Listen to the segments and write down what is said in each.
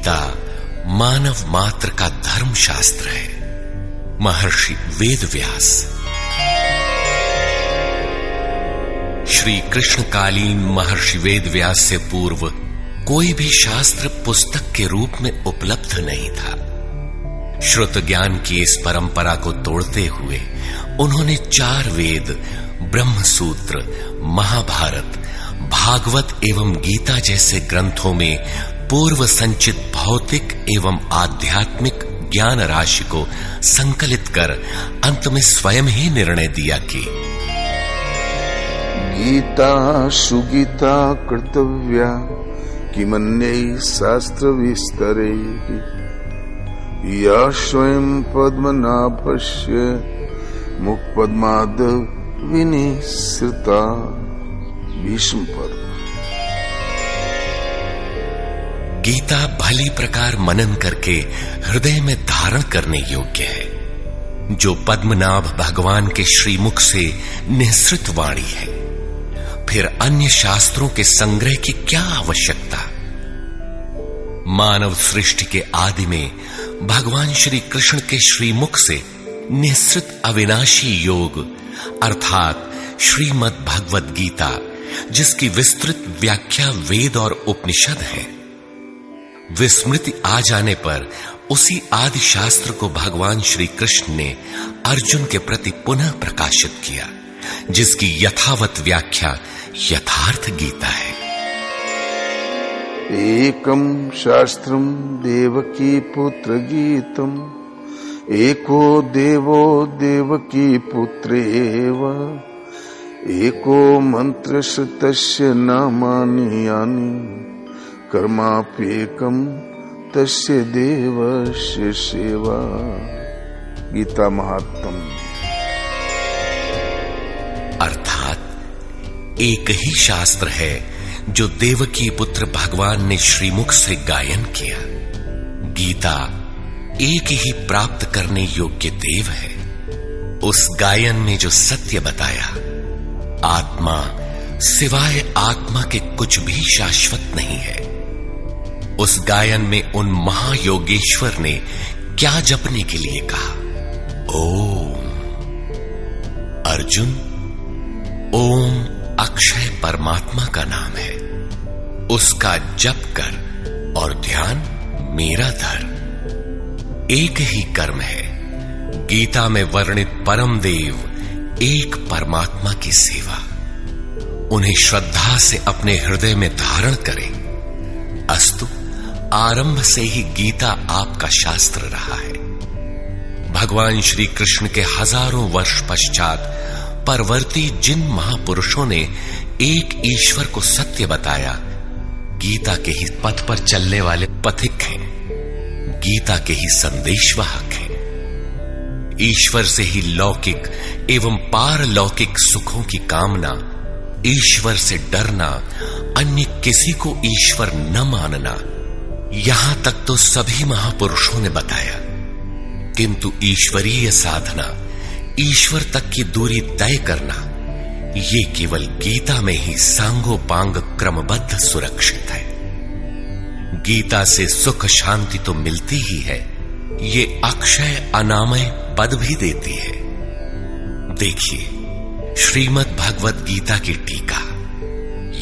गीता मानव मात्र का धर्म शास्त्र है। महर्षि वेदव्यास। श्री कृष्णकालीन महर्षि वेदव्यास से पूर्व कोई भी शास्त्र पुस्तक के रूप में उपलब्ध नहीं था। श्रुत ज्ञान की इस परंपरा को तोड़ते हुए उन्होंने 4 वेद, ब्रह्मसूत्र, महाभारत, भागवत एवं गीता जैसे ग्रंथों में पूर्व संचित भौतिक एवं आध्यात्मिक ज्ञान राशि को संकलित कर अंत में स्वयं ही निर्णय दिया कि गीता सुगीता कर्तव्या किमन्यै शास्त्र विस्तरे या स्वयं पद्मनाभस्य मुखपद्माद विनिसृता। भीष्म पर्व। गीता भली प्रकार मनन करके हृदय में धारण करने योग्य है, जो पद्मनाभ भगवान के श्रीमुख से निःसृत वाणी है। फिर अन्य शास्त्रों के संग्रह की क्या आवश्यकता? मानव सृष्टि के आदि में भगवान श्री कृष्ण के श्रीमुख से निःसृत अविनाशी योग अर्थात श्रीमद् भगवद गीता, जिसकी विस्तृत व्याख्या वेद और उपनिषद है, विस्मृति आ जाने पर उसी आदि शास्त्र को भगवान श्री कृष्ण ने अर्जुन के प्रति पुनः प्रकाशित किया, जिसकी यथावत व्याख्या यथार्थ गीता है। एकम शास्त्रम देवकी पुत्र गीतम एको देवो देवकी पुत्रेव एको मंत्र तस्य नामानि यानि कर्माप्येकम तस्य देवस्य सेवा। गीता महात्म। अर्थात एक ही शास्त्र है जो देवकी पुत्र भगवान ने श्रीमुख से गायन किया। गीता एक ही प्राप्त करने योग्य देव है। उस गायन में जो सत्य बताया, आत्मा सिवाय आत्मा के कुछ भी शाश्वत नहीं है। उस गायन में उन महायोगेश्वर ने क्या जपने के लिए कहा? ओम। अर्जुन, ओम अक्षय परमात्मा का नाम है, उसका जप कर और ध्यान मेरा धर। एक ही कर्म है। गीता में वर्णित परम देव एक परमात्मा की सेवा। उन्हें श्रद्धा से अपने हृदय में धारण करें। अस्तु, आरंभ से ही गीता आपका शास्त्र रहा है। भगवान श्री कृष्ण के हजारों वर्ष पश्चात परवर्ती जिन महापुरुषों ने एक ईश्वर को सत्य बताया, गीता के ही पथ पर चलने वाले पथिक हैं, गीता के ही संदेशवाहक हैं। ईश्वर से ही लौकिक एवं पारलौकिक सुखों की कामना, ईश्वर से डरना, अन्य किसी को ईश्वर न मानना, यहां तक तो सभी महापुरुषों ने बताया। किंतु ईश्वरीय साधना, ईश्वर तक की दूरी तय करना, ये केवल गीता में ही सांगोपांग क्रमबद्ध सुरक्षित है। गीता से सुख शांति तो मिलती ही है, ये अक्षय अनामय पद भी देती है। देखिए श्रीमद् भगवद गीता की टीका,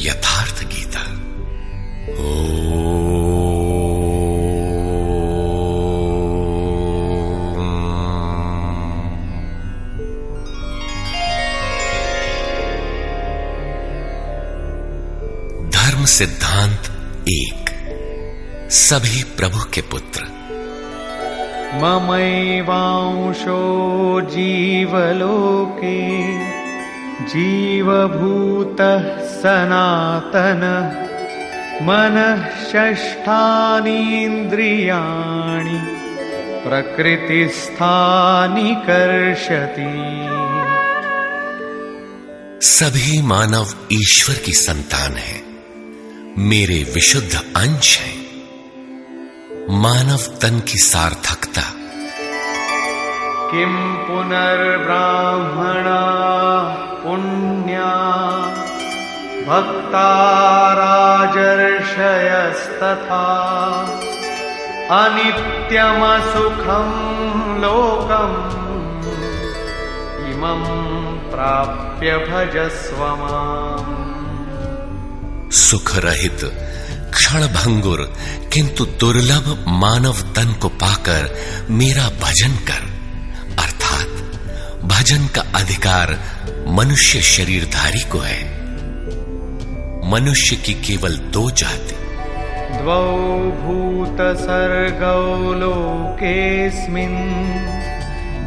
यथार्थ गीता। धर्म सिद्धांत 1। सभी प्रभु के पुत्र। ममैवांशो जीवलोके जीवभूतः सनातनः मनः षष्ठानि इन्द्रियाणि प्रकृतिस्थानि कर्षति। सभी मानव ईश्वर की संतान है, मेरे विशुद्ध अंश हैं। मानव तन की सार्थकता। किम पुनर्ब्राह्मणा पुण्या भक्ता राजर्षयस्तथा अनित्यमसुखं लोकम् इमं प्राप्य भजस्व माम्। सुख रहित क्षण भंगुर किंतु दुर्लभ मानव तन को पाकर मेरा भजन कर, अर्थात भजन का अधिकार मनुष्य शरीरधारी को है। मनुष्य की केवल दो जाति, द्वौ भूत सर्गौ लोकेस्मिन्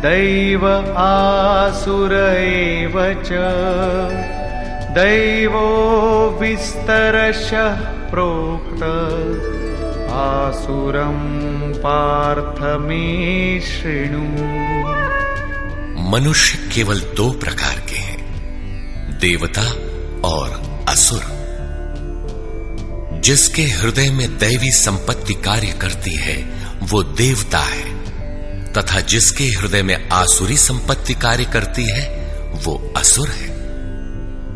दैव आसुर एव च। दैवो विस्तरशः प्रोक्त आसुरं पार्थ मे शृणु। मनुष्य केवल दो प्रकार के हैं, देवता और असुर। जिसके हृदय में दैवी संपत्ति कार्य करती है वो देवता है, तथा जिसके हृदय में आसुरी संपत्ति कार्य करती है वो असुर है।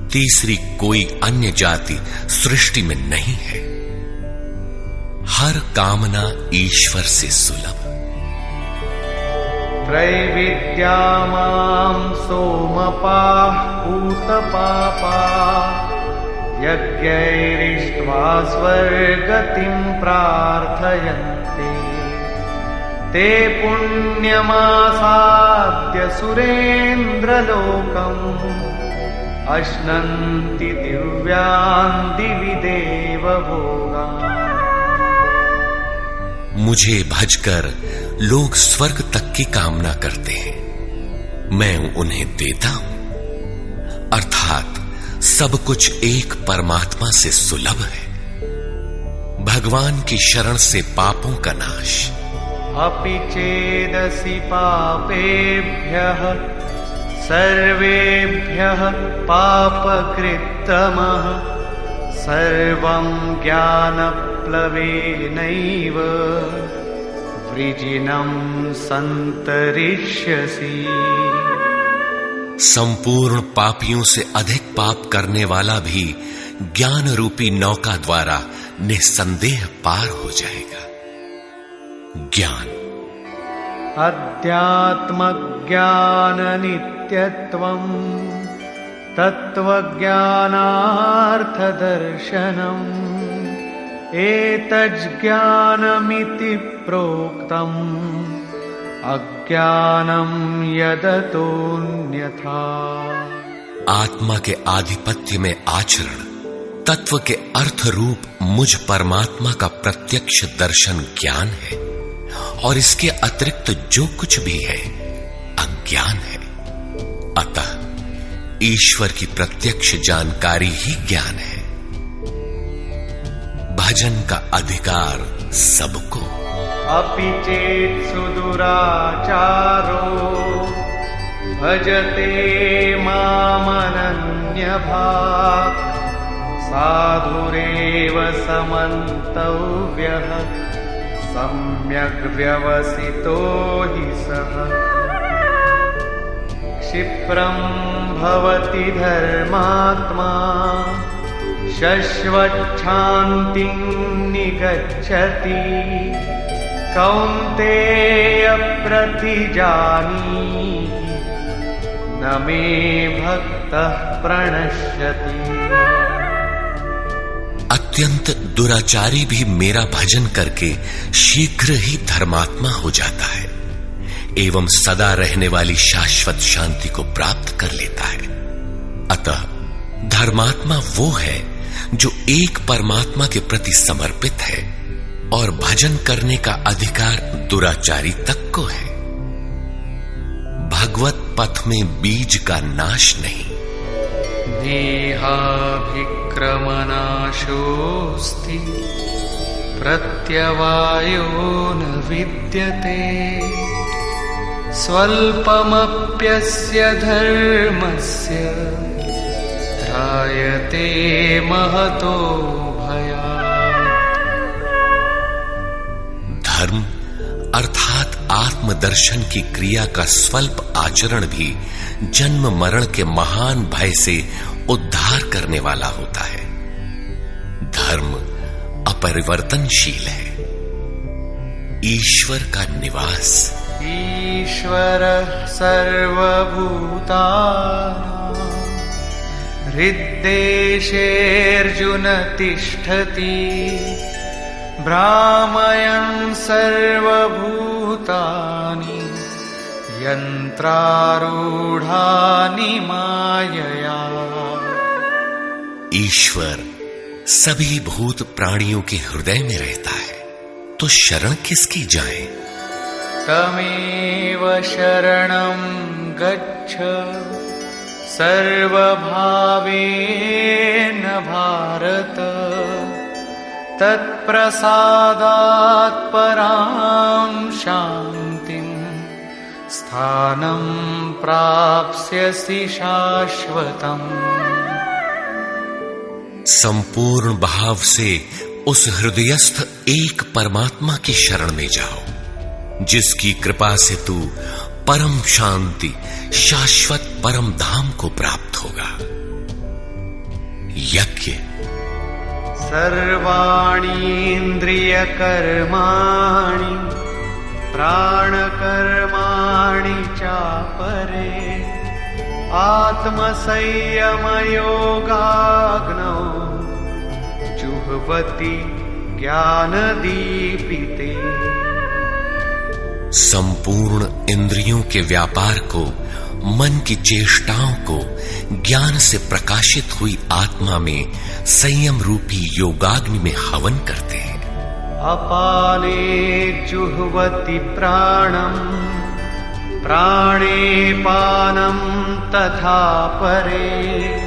तीसरी कोई अन्य जाति सृष्टि में नहीं है। हर कामना ईश्वर से सुलभ। त्रैविद्या मां सोमपाः पूतपापा यज्ञैरिष्ट्वा स्वर्गतिं प्रार्थयन्ते। ते पुण्यमासाद्य सुरेन्द्रलोकम् अश्नन्ति दिव्यान् दिवि देवभोगान्। मुझे भजकर लोग स्वर्ग तक की कामना करते हैं, मैं उन्हें देता हूं। अर्थात सब कुछ एक परमात्मा से सुलभ है। भगवान की शरण से पापों का नाश। अपि चेदसि पापेभ्यः सर्वेभ्यः पापकृत्तमः सर्वं ज्ञानप्लवेनैव वृजिनं सन्तरिष्यसि। संपूर्ण पापियों से अधिक पाप करने वाला भी ज्ञान रूपी नौका द्वारा निस्संदेह पार हो जाएगा। ज्ञान अध्यात्मज्ञाननित्यत्वं तत्त्वज्ञानार्थदर्शनम् एतज्ज्ञानमिति प्रोक्तम् अज्ञानं यदतोऽन्यथा। आत्मा के आधिपत्य में आचरण, तत्व के अर्थ रूप मुझ परमात्मा का प्रत्यक्ष दर्शन ज्ञान है, और इसके अतिरिक्त जो कुछ भी है अज्ञान है। अतः ईश्वर की प्रत्यक्ष जानकारी ही ज्ञान है। भजन का अधिकार सबको। अपि चेत् सुदुराचारो भजते मामनन्यभाक् साधुरेव समन्तव्यः सम्यग् व्यवसितो हि सः। क्षिप्रं भवति धर्मात्मा शश्वच्छान्तिं निगच्छति कौन्तेय प्रतिजानीहि न मे भक्तः प्रणश्यति। अत्यंत दुराचारी भी मेरा भजन करके शीघ्र ही धर्मात्मा हो जाता है एवं सदा रहने वाली शाश्वत शांति को प्राप्त कर लेता है। अतः धर्मात्मा वो है जो एक परमात्मा के प्रति समर्पित है, और भजन करने का अधिकार दुराचारी तक को है। भगवत पथ में बीज का नाश नहीं। नेहाभिक्रमनाशोऽस्ति प्रत्यवायो न विद्यते स्वल्पमप्यस्य धर्मस्य त्रायते महतो भयात्। धर्म अर्थात आत्मदर्शन की क्रिया का स्वल्प आचरण भी जन्म मरण के महान भय से उद्धार करने वाला होता है। धर्म अपरिवर्तनशील है। ईश्वर का निवास। ईश्वरः सर्वभूतानां हृद्देशेऽर्जुन तिष्ठति भ्रामयन् सर्वभूतानि यन्त्रारूढानि मायया। ईश्वर सभी भूत प्राणियों के हृदय में रहता है, तो शरण किसकी जाए? तमेव शरणं गच्छ सर्वभावेन भारत तत्प्रसादात् परां शान्तिं स्थानं प्राप्स्यसि शाश्वतम्। संपूर्ण भाव से उस हृदयस्थ एक परमात्मा की शरण में जाओ, जिसकी कृपा से तू परम शांति शाश्वत परम धाम को प्राप्त होगा। यज्ञ। सर्वाणीन्द्रियकर्माणि प्राणकर्माणि चापरे आत्मसंयमयोगाग्नौ जुह्वति ज्ञानदीपिते। संपूर्ण इंद्रियों के व्यापार को, मन की चेष्टाओं को ज्ञान से प्रकाशित हुई आत्मा में संयम रूपी योगाग्नि में हवन करते हैं। अपाने जुह्वति प्राणं प्राणे पानं तथा परे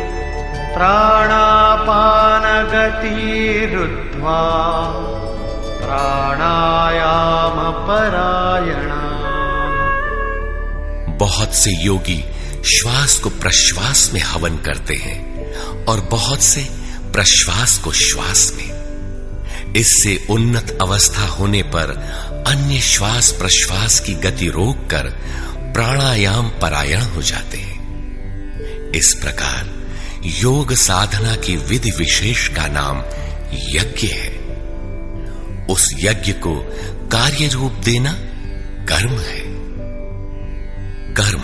प्राणापानगतिरुद्ध्वा प्राणायाम परायणा। बहुत से योगी श्वास को प्रश्वास में हवन करते हैं और बहुत से प्रश्वास को श्वास में। इससे उन्नत अवस्था होने पर अन्य श्वास प्रश्वास की गति रोककर प्राणायाम परायण हो जाते हैं। इस प्रकार योग साधना की विधि विशेष का नाम यज्ञ है। उस यज्ञ को कार्य रूप देना कर्म है। कर्म।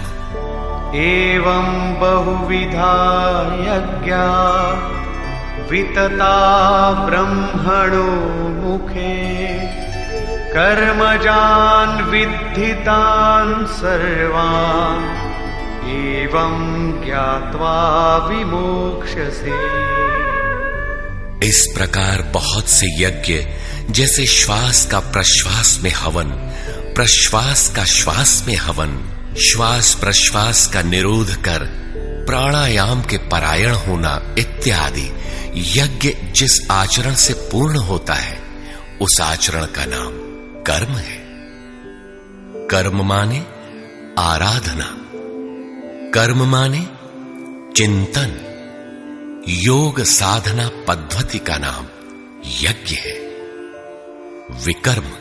एवं बहुविधा यज्ञा वितता ब्रह्मणो मुखे कर्मजान् विद्धितान् सर्वान् एवं ज्ञात्वा विमोक्ष्यसे। इस प्रकार बहुत से यज्ञ जैसे श्वास का प्रश्वास में हवन, प्रश्वास का श्वास में हवन, श्वास प्रश्वास का निरोध कर प्राणायाम के परायण होना इत्यादि यज्ञ जिस आचरण से पूर्ण होता है, उस आचरण का नाम कर्म है। कर्म माने आराधना, कर्म माने चिंतन। योग साधना पद्धति का नाम यज्ञ है। विकर्म।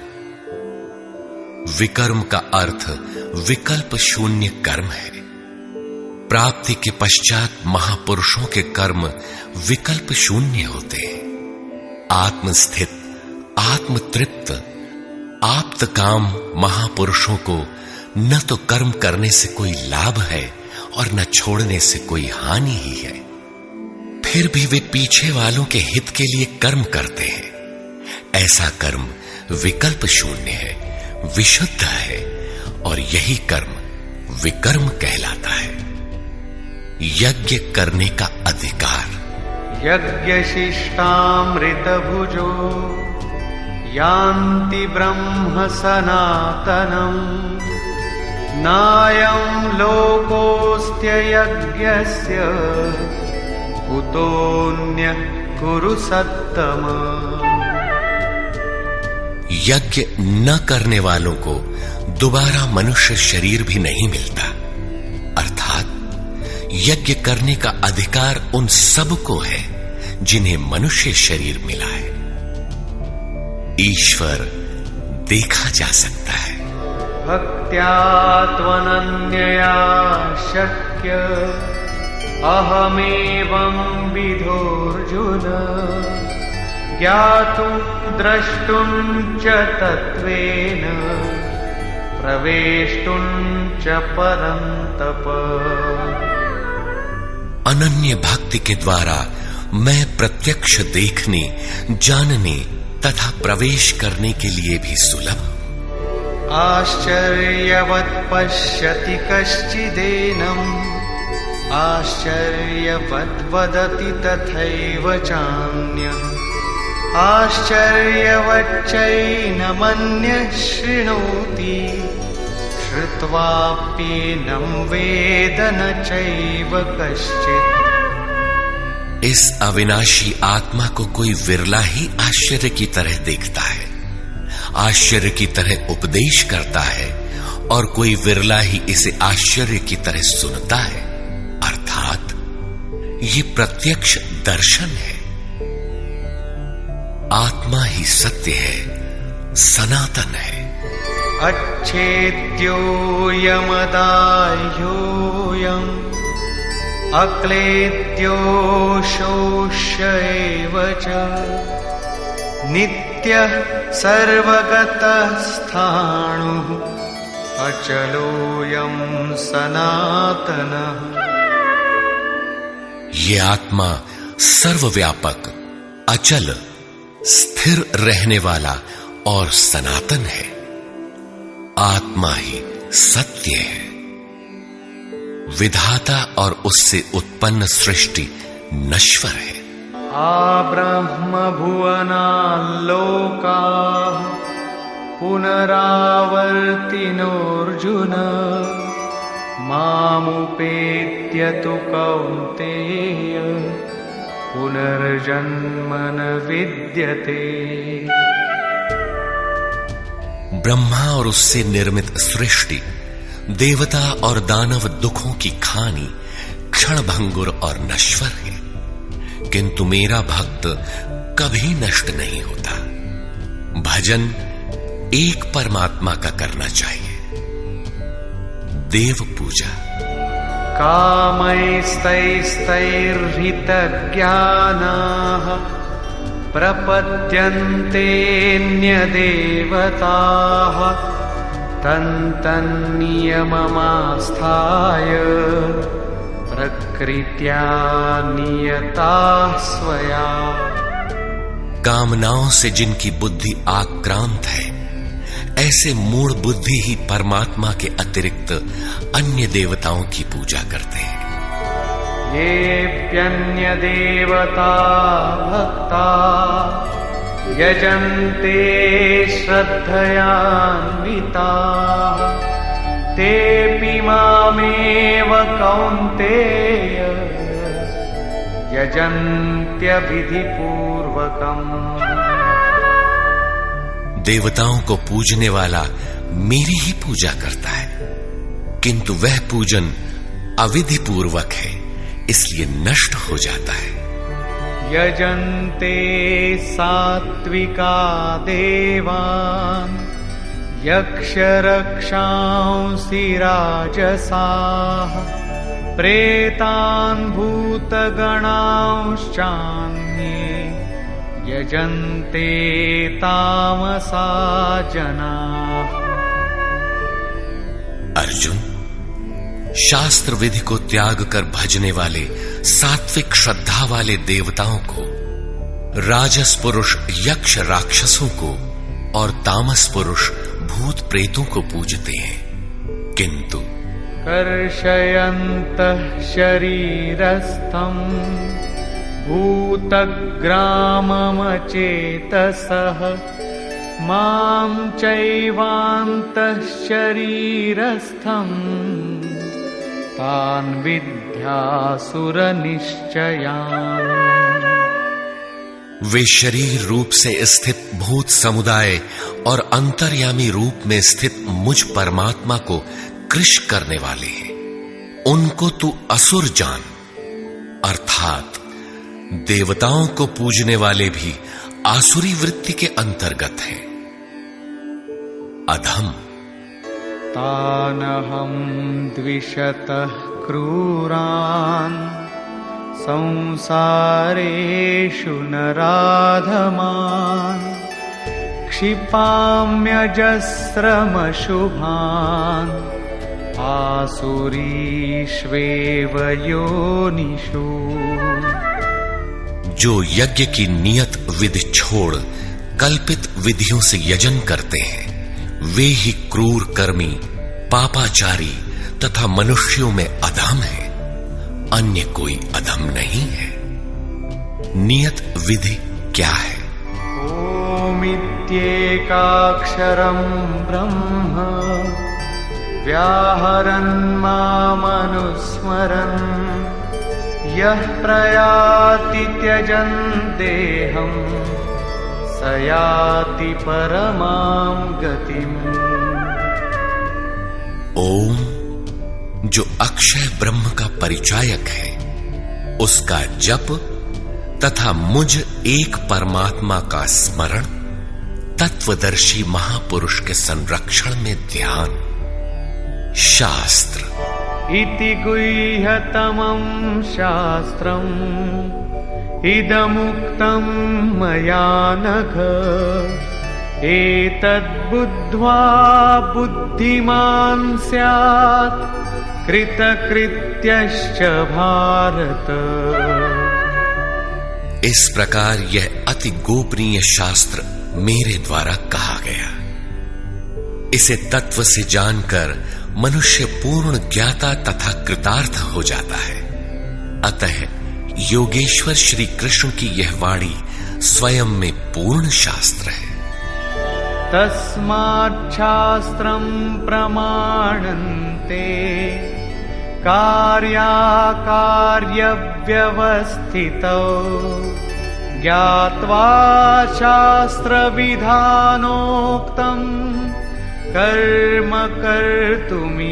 विकर्म का अर्थ विकल्प शून्य कर्म है। प्राप्ति के पश्चात महापुरुषों के कर्म विकल्प शून्य होते हैं। आत्मस्थित, आत्मतृप्त, आप्त काम महापुरुषों को न तो कर्म करने से कोई लाभ है और न छोड़ने से कोई हानि ही है। फिर भी वे पीछे वालों के हित के लिए कर्म करते हैं। ऐसा कर्म विकल्प शून्य है, विशुद्ध है, और यही कर्म विकर्म कहलाता है। यज्ञ करने का अधिकार। यज्ञ शिष्टामृत भुजो यान्ति ब्रह्म सनातनम् नायं लोकोऽस्त्य यज्ञस्य कुतोऽन्यः कुरु सत्तम। यज्ञ न करने वालों को दोबारा मनुष्य शरीर भी नहीं मिलता। अर्थात यज्ञ करने का अधिकार उन सब को है जिन्हें मनुष्य शरीर मिला है। ईश्वर देखा जा सकता है। भक्त्या त्वनन्यया शक्य अहमेवं विधोऽर्जुन ज्ञातुं द्रष्टुं च तत्त्वेन प्रवेष्टुं च परन्तप। अनन्य भक्ति के द्वारा मैं प्रत्यक्ष देखने, जानने तथा प्रवेश करने के लिए भी सुलभ। आश्चर्यवत् पश्यति कश्चिदेनम्, आश्चर्यवत् वदति तथैव चान्यः, आश्चर्यवच्चैनमन्यः शृणोति, श्रुत्वाप्येनं वेद न चैव कश्चित्। इस अविनाशी आत्मा को कोई विरला ही आश्चर्य की तरह देखता है, आश्चर्य की तरह उपदेश करता है, और कोई विरला ही इसे आश्चर्य की तरह सुनता है। अर्थात ये प्रत्यक्ष दर्शन है। आत्मा ही सत्य है, सनातन है। अच्छेद्योऽयमदाह्योऽयम् अक्लेद्यो शोष्य एव च, नित्यः सर्वगतः स्थाणुः अचलोऽयं सनातनः। ये आत्मा सर्वव्यापक, अचल, स्थिर रहने वाला और सनातन है। आत्मा ही सत्य है। विधाता और उससे उत्पन्न सृष्टि नश्वर है। आब्रह्म भुवनाल्लोकाः पुनरावर्तिनोऽर्जुन, मामुपेत्य तु कौन्तेय पुनर्जन्म न विद्यते। ब्रह्मा और उससे निर्मित सृष्टि, देवता और दानव दुखों की खानी, क्षणभंगुर और नश्वर है, किंतु मेरा भक्त कभी नष्ट नहीं होता। भजन एक परमात्मा का करना चाहिए। देव पूजा। कामैस्तैस्तैर्हितज्ञानाः प्रपद्यन्तेऽन्यदेवताः, तन्तन्नियममास्थाय प्रकृत्या नियताः स्वया। कामनाओं से जिनकी बुद्धि आक्रांत है, ऐसे मूढ़ बुद्धि ही परमात्मा के अतिरिक्त अन्य देवताओं की पूजा करते हैं। येऽप्यन्य देवता भक्ता यजन्ते श्रद्धयान्विताः, तेऽपि मामेव कौन्तेय यजन्त्यविधिपूर्वकम्। देवताओं को पूजने वाला मेरी ही पूजा करता है, किंतु वह पूजन अविधि पूर्वक है, इसलिए नष्ट हो जाता है। यजन्ते सात्विका देवान् यक्षरक्षांसि राजसाः, प्रेतान् भूतगणांश्चान्ये यजन्ते तामसा जनाः। अर्जुन, शास्त्र विधि को त्याग कर भजने वाले सात्विक श्रद्धा वाले देवताओं को, राजस पुरुष यक्ष राक्षसों को और तामस पुरुष भूत प्रेतों को पूजते हैं, किंतु कर्षयन्तः शरीरस्थम् भूतग्राममचेतसः, मां चैवान्तः शरीरस्थम् तान् विद्यासुरनिश्चयान्। वे शरीर रूप से स्थित भूत समुदाय और अंतर्यामी रूप में स्थित मुझ परमात्मा को कृश करने वाले हैं। उनको तू असुर जान। अर्थात देवताओं को पूजने वाले भी आसुरी वृत्ति के अंतर्गत हैं। अधम। तानहं द्विषतः क्रूरान् संसारेषु नराधमान् क्षिपाम्यजस्रमशुभान् आसुरीष्वेव योनिषु। जो यज्ञ की नियत विधि छोड़ कल्पित विधियों से यजन करते हैं, वे ही क्रूर कर्मी, पापाचारी तथा मनुष्यों में अधम है, अन्य कोई अधम नहीं है। नियत विधि क्या है? ओमित्येकाक्षरं ब्रह्म व्याहरन् मामनुस्मरन् यः प्रयाति त्यजन् देहं स याति परमां गतिम्। ओम जो अक्षय ब्रह्म का परिचायक है, उसका जप तथा मुझ एक परमात्मा का स्मरण, तत्वदर्शी महापुरुष के संरक्षण में ध्यान। शास्त्र इति गुह्यतमं शास्त्रम् इदमुक्तं मया नघ एतद्बुद्ध्वा बुद्धिमान् स्यात् कृतकृत्यश्च भारत। इस प्रकार यह अति गोपनीय शास्त्र मेरे द्वारा कहा गया। इसे तत्व से जानकर मनुष्य पूर्ण ज्ञाता तथा कृतार्थ हो जाता है। अतः योगेश्वर श्री कृष्ण की यह वाणी स्वयं में पूर्ण शास्त्र है। तस्मात् शास्त्रं प्रमाणन्ते कार्याकार्यव्यवस्थितौ ज्ञात्वा शास्त्रविधानोक्तं कर्म कर्तुमिहार्हसि।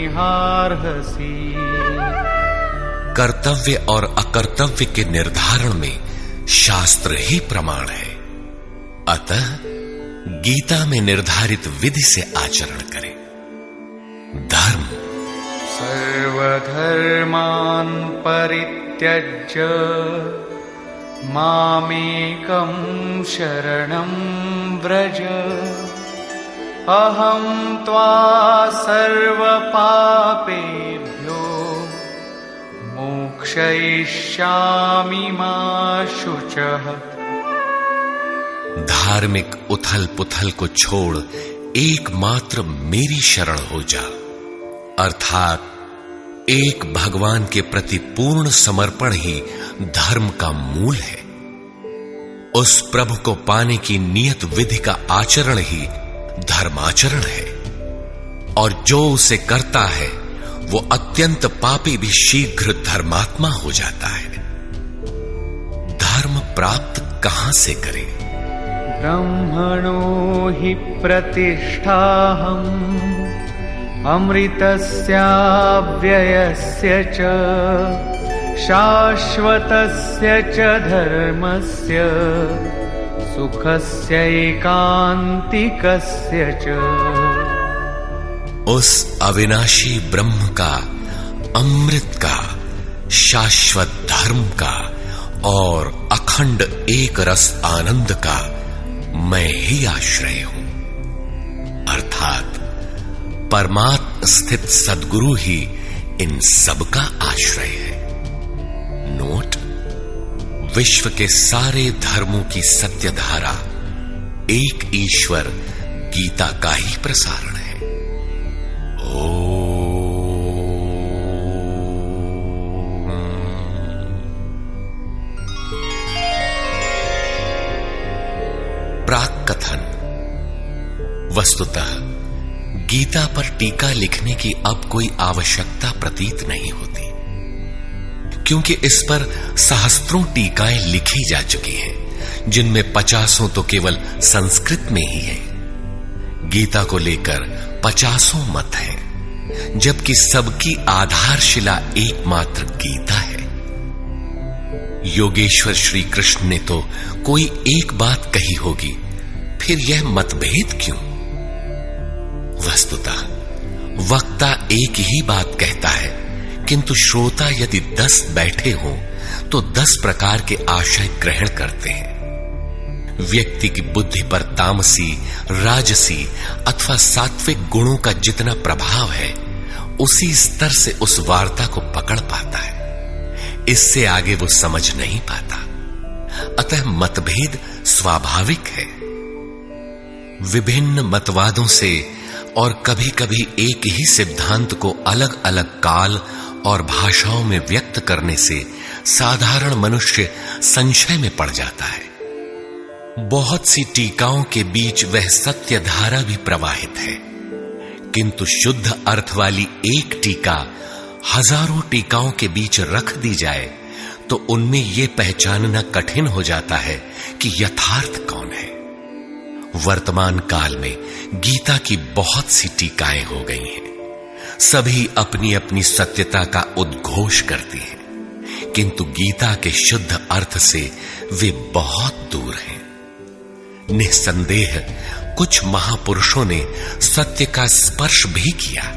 कर्तव्य और अकर्तव्य के निर्धारण में शास्त्र ही प्रमाण है। अतः गीता में निर्धारित विधि से आचरण करें। धर्म सर्वधर्मान् परित्यज्य मामेकं शरणं व्रज अहं त्वा सर्वपापेभ्यो मोक्षयिष्यामि मा शुचः। धार्मिक उथल पुथल को छोड़ एकमात्र मेरी शरण हो जा, अर्थात एक भगवान के प्रति पूर्ण समर्पण ही धर्म का मूल है। उस प्रभु को पाने की नियत विधि का आचरण ही धर्माचरण है, और जो उसे करता है वो अत्यंत पापी भी शीघ्र धर्मात्मा हो जाता है। धर्म प्राप्त कहां से करे? ब्रह्मणो हि प्रतिष्ठाहम् अमृतस्याव्ययस्य च शाश्वतस्य च धर्मस्य सुखस्यैकान्तिकस्य च। उस अविनाशी ब्रह्म का, अमृत का, शाश्वत धर्म का और अखंड एक रस आनंद का मैं ही आश्रय हूं, अर्थात परमात्म स्थित सद्गुरु ही इन सब का आश्रय है। नोट: विश्व के सारे धर्मों की सत्य धारा एक ईश्वर गीता का ही प्रसारण है। प्राक कथन। वस्तुतः गीता पर टीका लिखने की अब कोई आवश्यकता प्रतीत नहीं होती, क्योंकि इस पर सहस्त्रों टीकाएं लिखी जा चुकी हैं, जिनमें 50 तो केवल संस्कृत में ही है। गीता को लेकर 50 मत हैं, जबकि सबकी आधारशिला एकमात्र गीता है। योगेश्वर श्री कृष्ण ने तो कोई एक बात कही होगी, फिर यह मतभेद क्यों? वस्तुतः वक्ता एक ही बात कहता है, किंतु श्रोता यदि 10 बैठे हों तो 10 प्रकार के आशय ग्रहण करते हैं। व्यक्ति की बुद्धि पर तामसी, राजसी अथवा सात्विक गुणों का जितना प्रभाव है, उसी स्तर से उस वार्ता को पकड़ पाता है। इससे आगे वो समझ नहीं पाता। अतः मतभेद स्वाभाविक है। विभिन्न मतवादों से और कभी कभी एक ही सिद्धांत को अलग अलग काल और भाषाओं में व्यक्त करने से साधारण मनुष्य संशय में पड़ जाता है। बहुत सी टीकाओं के बीच वह सत्य धारा भी प्रवाहित है, किंतु शुद्ध अर्थ वाली एक टीका हजारों टीकाओं के बीच रख दी जाए तो उनमें यह पहचानना कठिन हो जाता है कि यथार्थ कौन है। वर्तमान काल में गीता की बहुत सी टीकाएं हो गई हैं। सभी अपनी अपनी सत्यता का उद्घोष करती हैं, किंतु गीता के शुद्ध अर्थ से वे बहुत दूर हैं। निस्संदेह कुछ महापुरुषों ने सत्य का स्पर्श भी किया,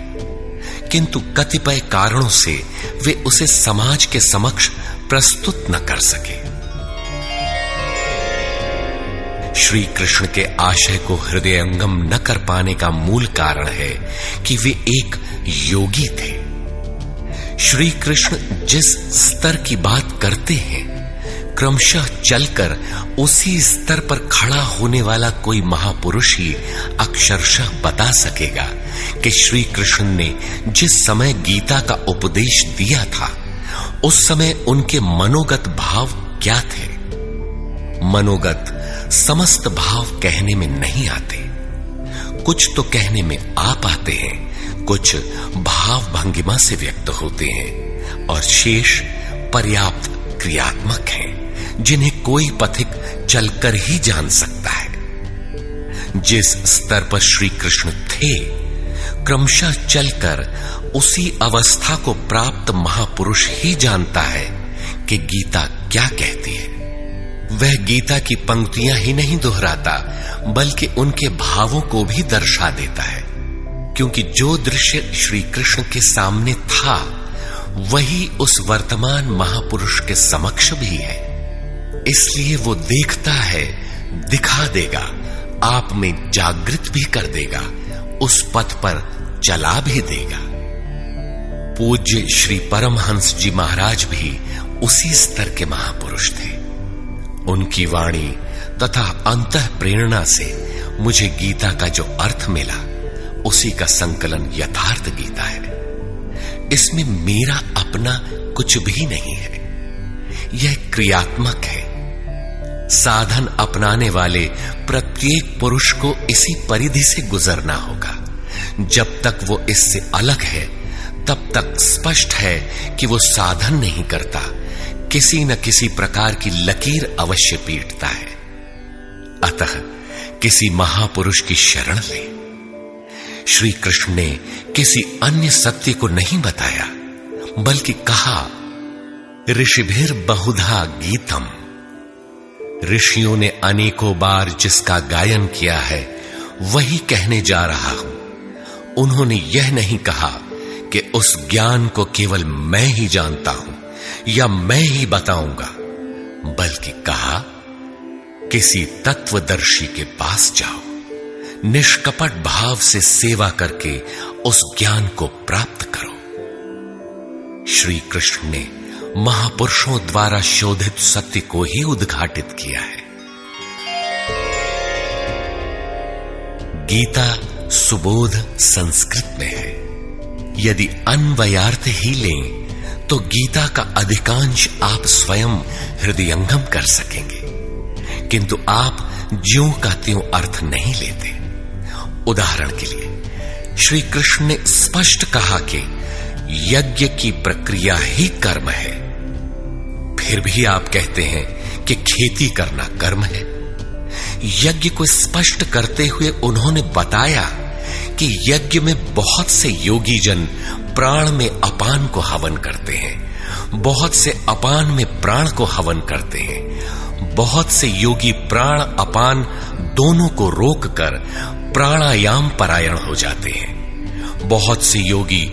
किंतु कतिपय कारणों से वे उसे समाज के समक्ष प्रस्तुत न कर सके। श्री कृष्ण के आशय को हृदयंगम न कर पाने का मूल कारण है कि वे एक योगी थे। श्री कृष्ण जिस स्तर की बात करते हैं, क्रमशः चलकर उसी स्तर पर खड़ा होने वाला कोई महापुरुष ही अक्षरशः बता सकेगा कि श्री कृष्ण ने जिस समय गीता का उपदेश दिया था, उस समय उनके मनोगत भाव क्या थे। मनोगत समस्त भाव कहने में नहीं आते। कुछ तो कहने में आ पाते हैं, कुछ भाव भंगिमा से व्यक्त होते हैं और शेष पर्याप्त क्रियात्मक हैं, जिन्हें कोई पथिक चलकर ही जान सकता है। जिस स्तर पर श्री कृष्ण थे, क्रमशः चलकर उसी अवस्था को प्राप्त महापुरुष ही जानता है कि गीता क्या कहती है। वह गीता की पंक्तियां ही नहीं दोहराता, बल्कि उनके भावों को भी दर्शा देता है, क्योंकि जो दृश्य श्री कृष्ण के सामने था, वही उस वर्तमान महापुरुष के समक्ष भी है। इसलिए वो देखता है, दिखा देगा, आप में जागृत भी कर देगा, उस पथ पर चला भी देगा। पूज्य श्री परमहंस जी महाराज भी उसी स्तर के महापुरुष थे। उनकी वाणी तथा अंतः प्रेरणा से मुझे गीता का जो अर्थ मिला, उसी का संकलन यथार्थ गीता है। इसमें मेरा अपना कुछ भी नहीं है, यह क्रियात्मक है। साधन अपनाने वाले प्रत्येक पुरुष को इसी परिधि से गुजरना होगा। जब तक वो इससे अलग है, तब तक स्पष्ट है कि वो साधन नहीं करता, किसी न किसी प्रकार की लकीर अवश्य पीटता है। अतः किसी महापुरुष की शरण ले। श्री कृष्ण ने किसी अन्य सत्य को नहीं बताया, बल्कि कहा, ऋषिभिर बहुधा गीतम। ऋषियों ने अनेकों बार जिसका गायन किया है, वही कहने जा रहा हूं। उन्होंने यह नहीं कहा कि उस ज्ञान को केवल मैं ही जानता हूं या मैं ही बताऊंगा, बल्कि कहा, किसी तत्वदर्शी के पास जाओ, निष्कपट भाव से सेवा करके उस ज्ञान को प्राप्त करो। श्री कृष्ण ने महापुरुषों द्वारा शोधित सत्य को ही उद्घाटित किया है। गीता सुबोध संस्कृत में है। यदि अन्वयार्थ ही लें तो गीता का अधिकांश आप स्वयं हृदयंगम कर सकेंगे, किंतु आप ज्यों का त्यों अर्थ नहीं लेते। उदाहरण के लिए श्री कृष्ण ने स्पष्ट कहा कि यज्ञ की प्रक्रिया ही कर्म है, फिर भी आप कहते हैं कि खेती करना कर्म है। यज्ञ को स्पष्ट करते हुए उन्होंने बताया कि यज्ञ में बहुत से योगी जन प्राण में अपान को हवन करते हैं, बहुत से अपान में प्राण को हवन करते हैं, बहुत से योगी प्राण अपान दोनों को रोककर प्राणायाम परायण हो जाते हैं, बहुत से योगी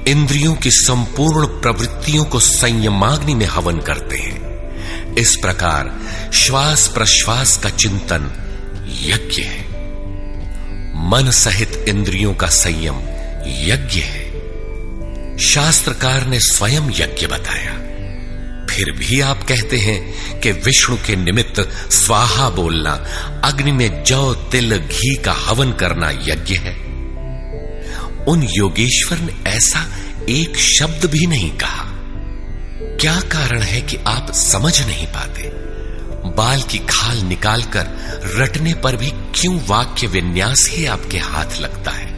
इंद्रियों की संपूर्ण प्रवृत्तियों को संयमाग्नि में हवन करते हैं। इस प्रकार श्वास प्रश्वास का चिंतन यज्ञ है। मन सहित इंद्रियों का संयम यज्ञ है। शास्त्रकार ने स्वयं यज्ञ बताया, फिर भी आप कहते हैं कि विष्णु के निमित्त स्वाहा बोलना, अग्नि में जौ तिल घी का हवन करना यज्ञ है। उन योगेश्वर ने ऐसा एक शब्द भी नहीं कहा। क्या कारण है कि आप समझ नहीं पाते? बाल की खाल निकालकर रटने पर भी क्यों वाक्य विन्यास ही आपके हाथ लगता है?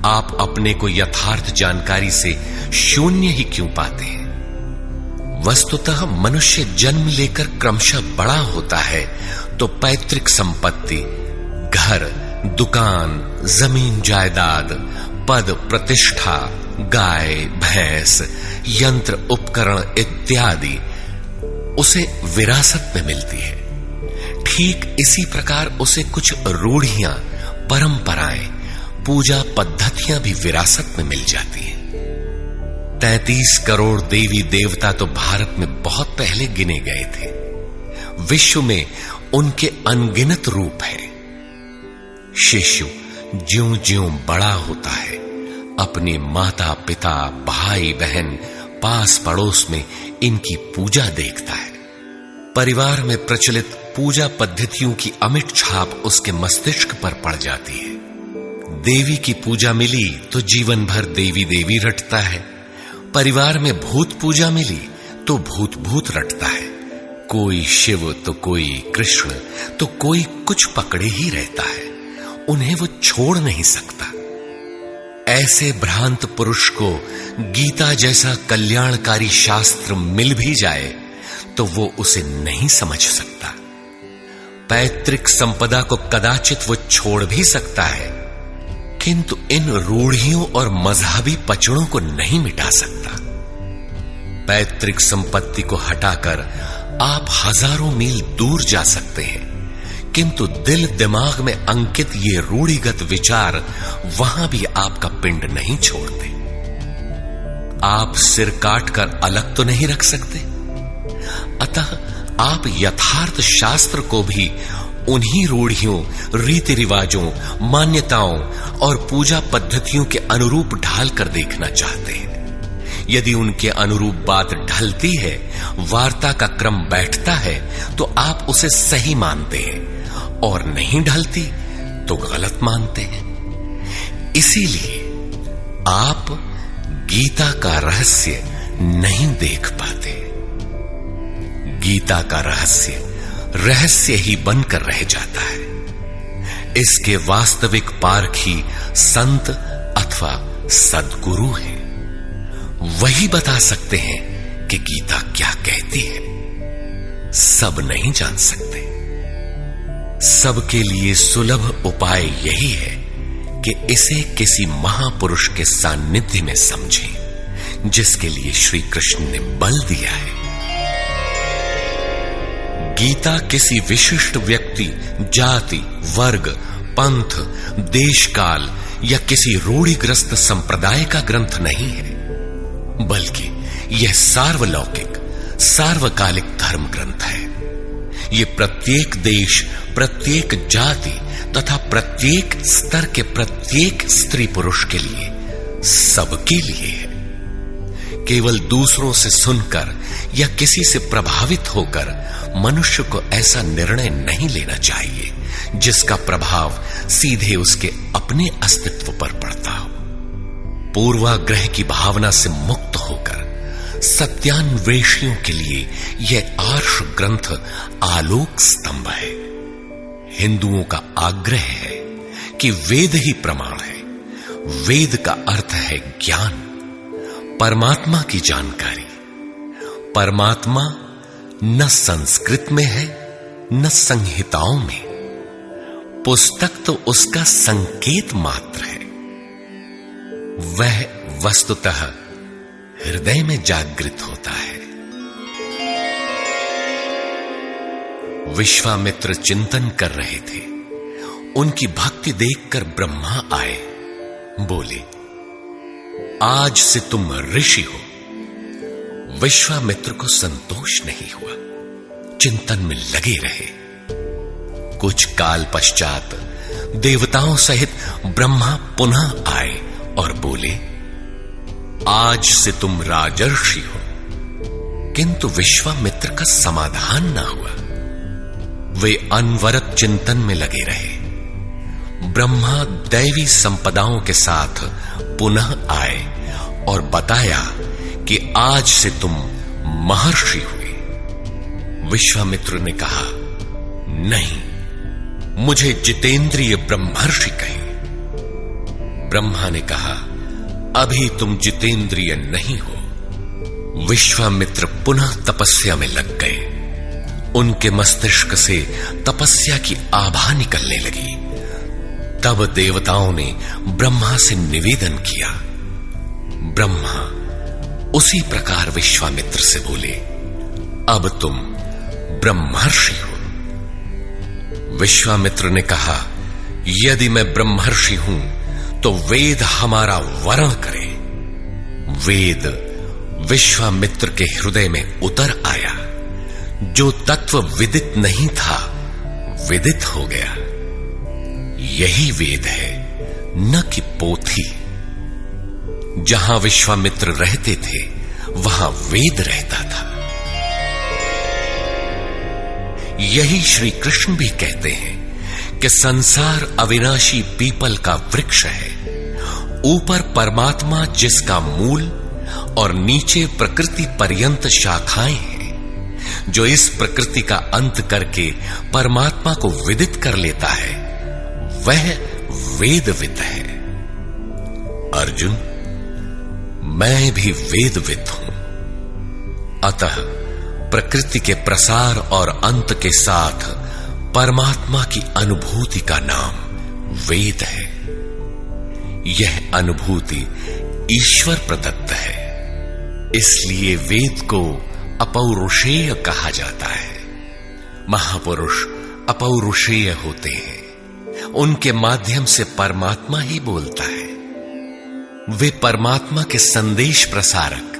आप अपने को यथार्थ जानकारी से शून्य ही क्यों पाते हैं? वस्तुतः मनुष्य जन्म लेकर क्रमशः बड़ा होता है तो पैतृक संपत्ति, घर, दुकान, जमीन जायदाद, पद प्रतिष्ठा, गाय भैंस, यंत्र उपकरण इत्यादि उसे विरासत में मिलती है। ठीक इसी प्रकार उसे कुछ रूढ़ियां, परंपराएं, पूजा पद्धतियां भी विरासत में मिल जाती हैं। 33 करोड़ देवी देवता तो भारत में बहुत पहले गिने गए थे। विश्व में उनके अनगिनत रूप हैं। शिशु ज्यों-ज्यों बड़ा होता है, अपने माता पिता, भाई बहन, पास पड़ोस में इनकी पूजा देखता है। परिवार में प्रचलित पूजा पद्धतियों की अमिट छाप उसके मस्तिष्क पर पड़ जाती है। देवी की पूजा मिली तो जीवन भर देवी देवी रटता है। परिवार में भूत पूजा मिली तो भूत भूत रटता है। कोई शिव तो कोई कृष्ण तो कोई कुछ पकड़े ही रहता है। उन्हें वो छोड़ नहीं सकता। ऐसे भ्रांत पुरुष को गीता जैसा कल्याणकारी शास्त्र मिल भी जाए तो वो उसे नहीं समझ सकता। पैतृक संपदा को कदाचित वो छोड़ भी सकता है, किंतु इन रूढ़ियों और मजहबी पचड़ों को नहीं मिटा सकता। पैतृक संपत्ति को हटाकर आप हजारों मील दूर जा सकते हैं, किंतु दिल दिमाग में अंकित ये रूढ़िगत विचार वहां भी आपका पिंड नहीं छोड़ते। आप सिर काटकर अलग तो नहीं रख सकते। अतः आप यथार्थ शास्त्र को भी उन्हीं रूढ़ियों, रीति रिवाजों, मान्यताओं और पूजा पद्धतियों के अनुरूप ढाल कर देखना चाहते हैं। यदि उनके अनुरूप बात ढलती है, वार्ता का क्रम बैठता है, तो आप उसे सही मानते हैं, और नहीं ढलती तो गलत मानते हैं। इसीलिए आप गीता का रहस्य नहीं देख पाते। गीता का रहस्य रहस्य ही बनकर रह जाता है। इसके वास्तविक पारखी संत अथवा सद्गुरु हैं। वही बता सकते हैं कि गीता क्या कहती है। सब नहीं जान सकते। सबके लिए सुलभ उपाय यही है कि इसे किसी महापुरुष के सानिध्य में समझें, जिसके लिए श्री कृष्ण ने बल दिया है। गीता किसी विशिष्ट व्यक्ति, जाति, वर्ग, पंथ, देश काल या किसी रूढ़िग्रस्त संप्रदाय का ग्रंथ नहीं है, बल्कि यह सार्वलौकिक, सार्वकालिक धर्म ग्रंथ है। यह प्रत्येक देश, प्रत्येक जाति तथा प्रत्येक स्तर के प्रत्येक स्त्री पुरुष के लिए, सबके लिए है। केवल दूसरों से सुनकर या किसी से प्रभावित होकर मनुष्य को ऐसा निर्णय नहीं लेना चाहिए जिसका प्रभाव सीधे उसके अपने अस्तित्व पर पड़ता हो। पूर्वाग्रह की भावना से मुक्त होकर सत्यान्वेषियों के लिए यह आर्ष ग्रंथ आलोक स्तंभ है। हिंदुओं का आग्रह है कि वेद ही प्रमाण है। वेद का अर्थ है ज्ञान, परमात्मा की जानकारी। परमात्मा न संस्कृत में है न संहिताओं में। पुस्तक तो उसका संकेत मात्र है। वह वस्तुतः हृदय में जागृत होता है। विश्वामित्र चिंतन कर रहे थे। उनकी भक्ति देखकर ब्रह्मा आए। बोले, आज से तुम ऋषि हो। विश्वामित्र को संतोष नहीं हुआ, चिंतन में लगे रहे। कुछ काल पश्चात देवताओं सहित ब्रह्मा पुनः आए और बोले, आज से तुम राजर्षि हो। किंतु विश्वामित्र का समाधान न हुआ। वे अनवरत चिंतन में लगे रहे। ब्रह्मा दैवी संपदाओं के साथ पुनः आए और बताया कि आज से तुम महर्षि हुए। विश्वामित्र ने कहा, नहीं, मुझे जितेंद्रिय ब्रह्मर्षि कहें। ब्रह्मा ने कहा, अभी तुम जितेंद्रिय नहीं हो। विश्वामित्र पुनः तपस्या में लग गए। उनके मस्तिष्क से तपस्या की आभा निकलने लगी। तब देवताओं ने ब्रह्मा से निवेदन किया। ब्रह्मा उसी प्रकार विश्वामित्र से बोले, अब तुम ब्रह्मर्षि हो। विश्वामित्र ने कहा, यदि मैं ब्रह्मर्षि हूं तो वेद हमारा वर्ण करे। वेद विश्वामित्र के हृदय में उतर आया। जो तत्व विदित नहीं था, विदित हो गया। यही वेद है, न कि पोथी। जहां विश्वामित्र रहते थे, वहां वेद रहता था। यही श्री कृष्ण भी कहते हैं कि संसार अविनाशी पीपल का वृक्ष है। ऊपर परमात्मा जिसका मूल और नीचे प्रकृति पर्यंत शाखाएं हैं। जो इस प्रकृति का अंत करके परमात्मा को विदित कर लेता है, वह वेदविद है। अर्जुन, मैं भी वेदविद हूं। अतः प्रकृति के प्रसार और अंत के साथ परमात्मा की अनुभूति का नाम वेद है। यह अनुभूति ईश्वर प्रदत्त है। इसलिए वेद को अपौरुषेय कहा जाता है। महापुरुष अपौरुषेय होते हैं। उनके माध्यम से परमात्मा ही बोलता है। वे परमात्मा के संदेश प्रसारक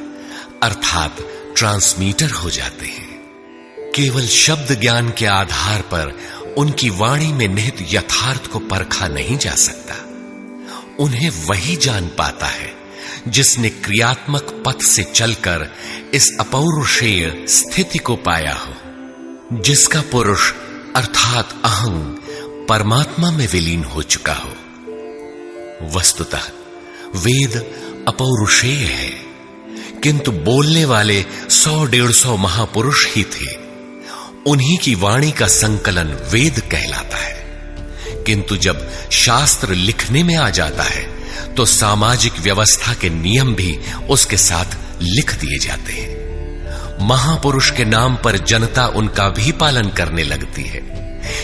अर्थात ट्रांसमीटर हो जाते हैं। केवल शब्द ज्ञान के आधार पर उनकी वाणी में निहित यथार्थ को परखा नहीं जा सकता। उन्हें वही जान पाता है जिसने क्रियात्मक पथ से चलकर इस अपौरुषेय स्थिति को पाया हो, जिसका पुरुष अर्थात अहं परमात्मा में विलीन हो चुका हो। वस्तुतः वेद अपौरुषेय है, किंतु बोलने वाले 100-150 महापुरुष ही थे। उन्हीं की वाणी का संकलन वेद कहलाता है। किंतु जब शास्त्र लिखने में आ जाता है तो सामाजिक व्यवस्था के नियम भी उसके साथ लिख दिए जाते हैं। महापुरुष के नाम पर जनता उनका भी पालन करने लगती है,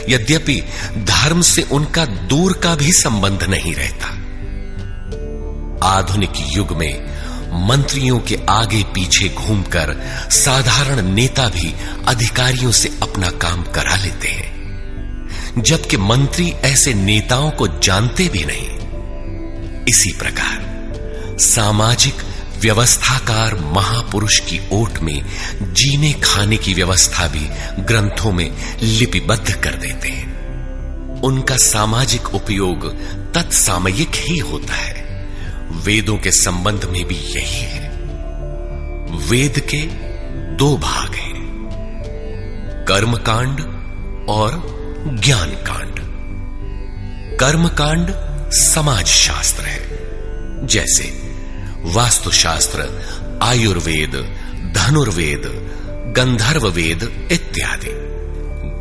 यद्यपि धर्म से उनका दूर का भी संबंध नहीं रहता। आधुनिक युग में मंत्रियों के आगे पीछे घूमकर साधारण नेता भी अधिकारियों से अपना काम करा लेते हैं, जबकि मंत्री ऐसे नेताओं को जानते भी नहीं। इसी प्रकार सामाजिक व्यवस्थाकार महापुरुष की ओट में जीने खाने की व्यवस्था भी ग्रंथों में लिपिबद्ध कर देते हैं। उनका सामाजिक उपयोग तत्सामयिक ही होता है। वेदों के संबंध में भी यही है। वेद के 2 भाग हैं, कर्मकांड और ज्ञान कांड। कर्मकांड समाज शास्त्र है, जैसे वास्तुशास्त्र, आयुर्वेद, धनुर्वेद, गंधर्व वेद इत्यादि।